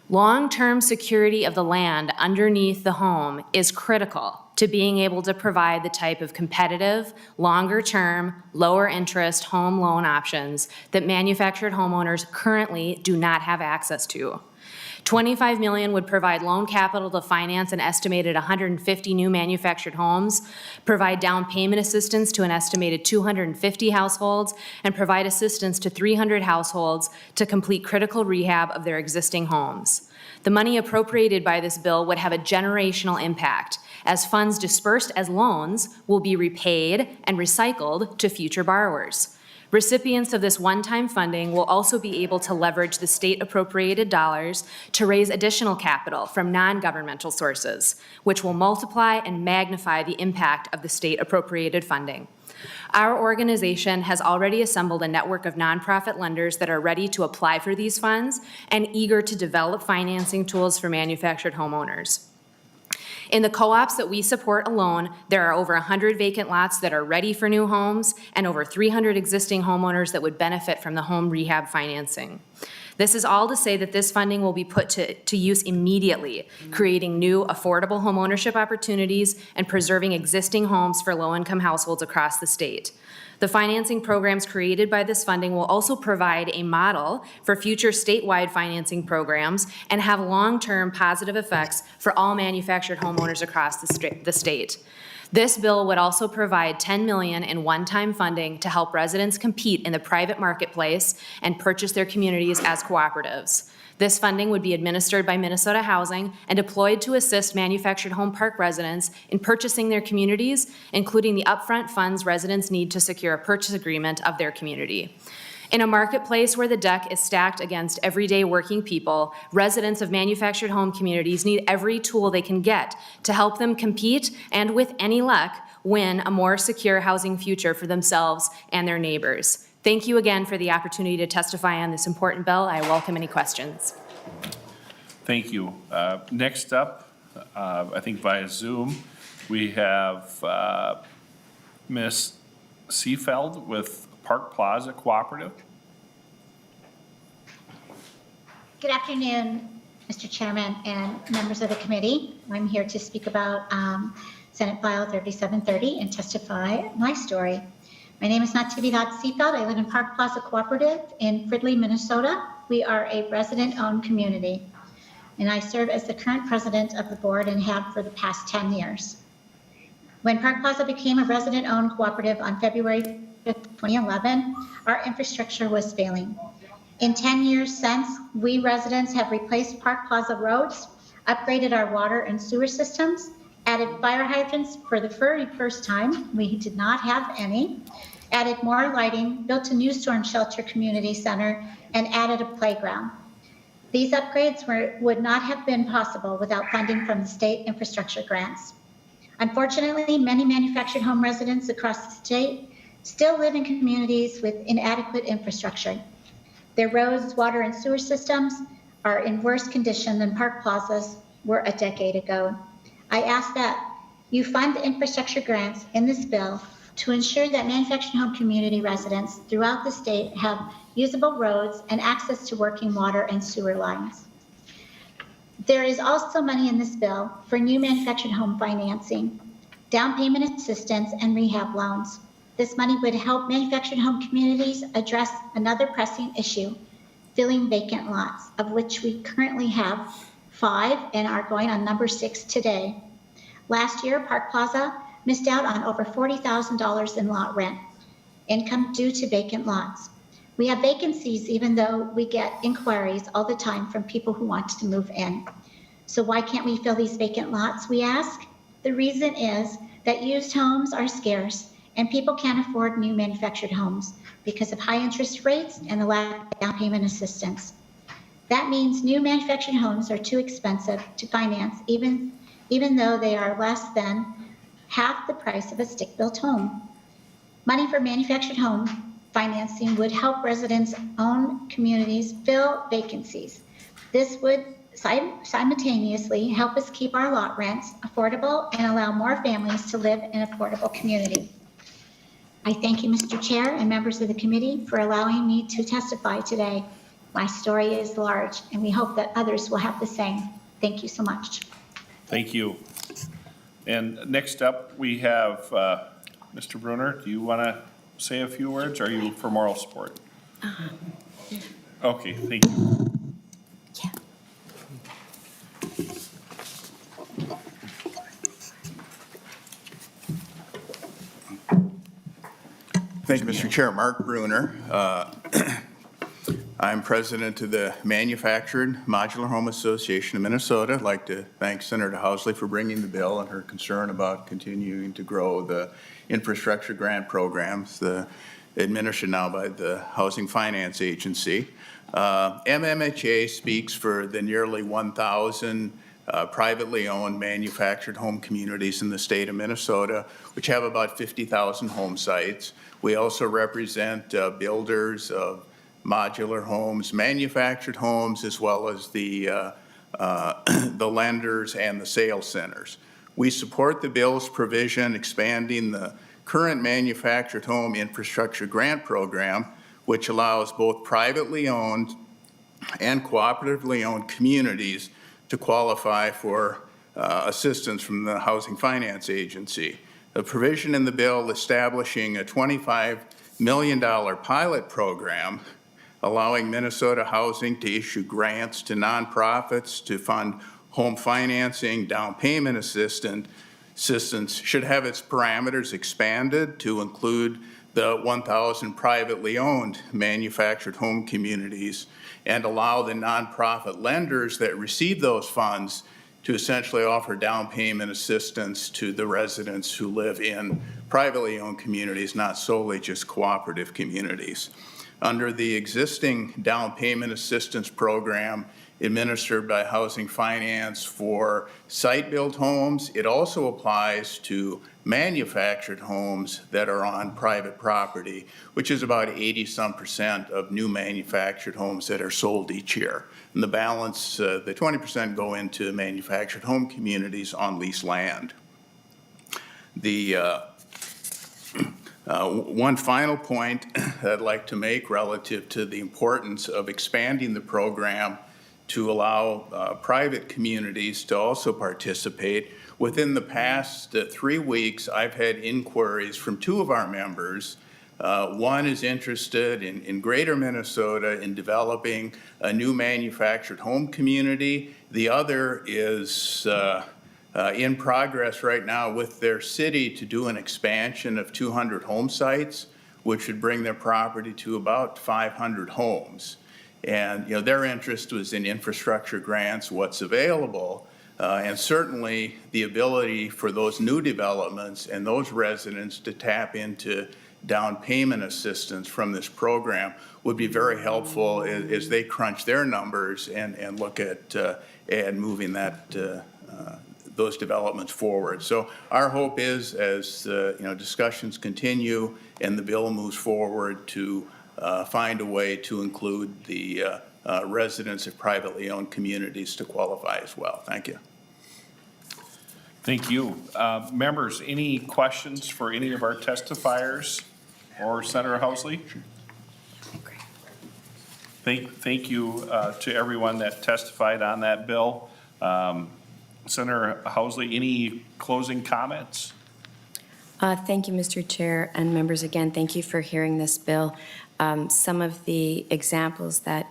Long-term security of the land underneath the home is critical to being able to provide the type of competitive, longer-term, lower-interest home loan options that manufactured homeowners currently do not have access to. $25 million would provide loan capital to finance an estimated 150 new manufactured homes, provide down payment assistance to an estimated 250 households, and provide assistance to 300 households to complete critical rehab of their existing homes. The money appropriated by this bill would have a generational impact, as funds dispersed as loans will be repaid and recycled to future borrowers. Recipients of this one-time funding will also be able to leverage the state appropriated dollars to raise additional capital from non-governmental sources, which will multiply and magnify the impact of the state appropriated funding. Our organization has already assembled a network of nonprofit lenders that are ready to apply for these funds and eager to develop financing tools for manufactured homeowners. In the co-ops that we support alone, there are over 100 vacant lots that are ready for new homes and over 300 existing homeowners that would benefit from the home rehab financing. This is all to say that this funding will be put to use immediately, creating new affordable homeownership opportunities and preserving existing homes for low-income households across the state. The financing programs created by this funding will also provide a model for future statewide financing programs and have long-term positive effects for all manufactured homeowners across the state. This bill would also provide $10 million in one-time funding to help residents compete in the private marketplace and purchase their communities as cooperatives. This funding would be administered by Minnesota Housing and deployed to assist manufactured home park residents in purchasing their communities, including the upfront funds residents need to secure a purchase agreement of their community. In a marketplace where the deck is stacked against everyday working people, residents of manufactured home communities need every tool they can get to help them compete and, with any luck, win a more secure housing future for themselves and their neighbors. Thank you again for the opportunity to testify on this important bill. I welcome any questions. Thank you. Next up, I think via Zoom, we have Ms. Seefeld with Park Plaza Cooperative. Good afternoon, Mr. Chairman and members of the committee. I'm here to speak about Senate File 3730 and testify my story. My name is Natividad Seefeld. I live in Park Plaza Cooperative in Fridley, Minnesota. We are a resident-owned community, and I serve as the current president of the board and have for the past 10 years. When Park Plaza became a resident-owned cooperative on February 5th, 2011, our infrastructure was failing. In 10 years since, we residents have replaced Park Plaza roads, upgraded our water and sewer systems, added fire hydrants for the very first time. We did not have any. Added more lighting, built a new storm shelter community center, and added a playground. These upgrades would not have been possible without funding from the state infrastructure grants. Unfortunately, many manufactured home residents across the state still live in communities with inadequate infrastructure. Their roads, water, and sewer systems are in worse condition than Park Plaza's were a decade ago. I ask that you fund infrastructure grants in this bill to ensure that manufactured home community residents throughout the state have usable roads and access to working water and sewer lines. There is also money in this bill for new manufactured home financing, down payment assistance, and rehab loans. This money would help manufactured home communities address another pressing issue, filling vacant lots, of which we currently have 5 and are going on number 6 today. Last year, Park Plaza missed out on over $40,000 in lot rent income due to vacant lots. We have vacancies even though we get inquiries all the time from people who want to move in. So why can't we fill these vacant lots, we ask? The reason is that used homes are scarce and people can't afford new manufactured homes because of high interest rates and the lack of down payment assistance. That means new manufactured homes are too expensive to finance even though they are less than half the price of a stick-built home. Money for manufactured home financing would help residents own communities fill vacancies. This would simultaneously help us keep our lot rents affordable and allow more families to live in a affordable community. I thank you, Mr. Chair and members of the committee, for allowing me to testify today. My story is large, and we hope that others will have the same. Thank you so much. Thank you. And next up, we have Mr. Brunner. Do you want to say a few words? Or are you for moral support? Okay, thank you. Thank you, Mr. Chair. Mark Bruner. I'm president of the Manufactured Modular Home Association of Minnesota. I'd like to thank Senator Housley for bringing the bill and her concern about continuing to grow the infrastructure grant programs administered now by the Housing Finance Agency. MMHA speaks for the nearly 1,000 privately owned manufactured home communities in the state of Minnesota, which have about 50,000 home sites. We also represent builders of modular homes, manufactured homes, as well as the lenders and the sales centers. We support the bill's provision expanding the current manufactured home infrastructure grant program, which allows both privately owned and cooperatively owned communities to qualify for assistance from the Housing Finance Agency. The provision in the bill establishing a $25 million pilot program allowing Minnesota Housing to issue grants to nonprofits to fund home financing, down payment assistance should have its parameters expanded to include the 1,000 privately owned manufactured home communities and allow the nonprofit lenders that receive those funds to essentially offer down payment assistance to the residents who live in privately owned communities, not solely just cooperative communities. Under the existing down payment assistance program administered by Housing Finance for site-built homes, it also applies to manufactured homes that are on private property, which is about 80-some% of new manufactured homes that are sold each year. And the balance, the 20% go into manufactured home communities on leased land. The one final point I'd like to make relative to the importance of expanding the program to allow private communities to also participate. Within the past 3 weeks, I've had inquiries from 2 of our members. One is interested in greater Minnesota in developing a new manufactured home community. The other is in progress right now with their city to do an expansion of 200 home sites, which would bring their property to about 500 homes. And their interest was in infrastructure grants, what's available, and certainly the ability for those new developments and those residents to tap into down payment assistance from this program would be very helpful as they crunch their numbers and look at moving that those developments forward. So our hope is, as discussions continue and the bill moves forward, to find a way to include the residents of privately owned communities to qualify as well. Thank you. Thank you. Members, any questions for any of our testifiers or Senator Housley? Thank you to everyone that testified on that bill. Senator Housley, any closing comments? Thank you, Mr. Chair, and members, again, thank you for hearing this bill. Some of the examples that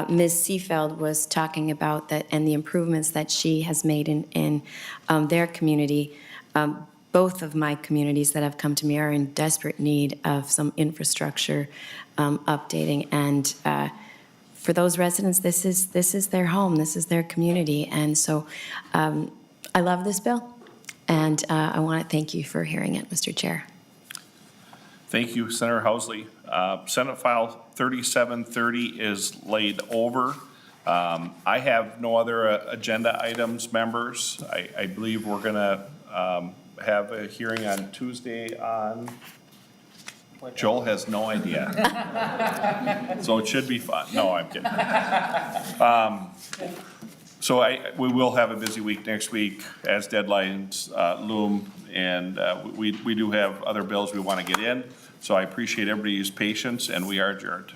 Ms. Seefeld was talking about that and the improvements that she has made in their community, both of my communities that have come to me are in desperate need of some infrastructure updating. And for those residents, this is their home, this is their community. And so I love this bill, and I want to thank you for hearing it, Mr. Chair. Thank you, Senator Housley. Senate File 3730 is laid over. I have no other agenda items, members. I believe we're going to have a hearing on Tuesday on, Joel has no idea. So it should be fun. No, I'm kidding. So we will have a busy week next week as deadlines loom, and we do have other bills we want to get in. So I appreciate everybody's patience, and we are adjourned.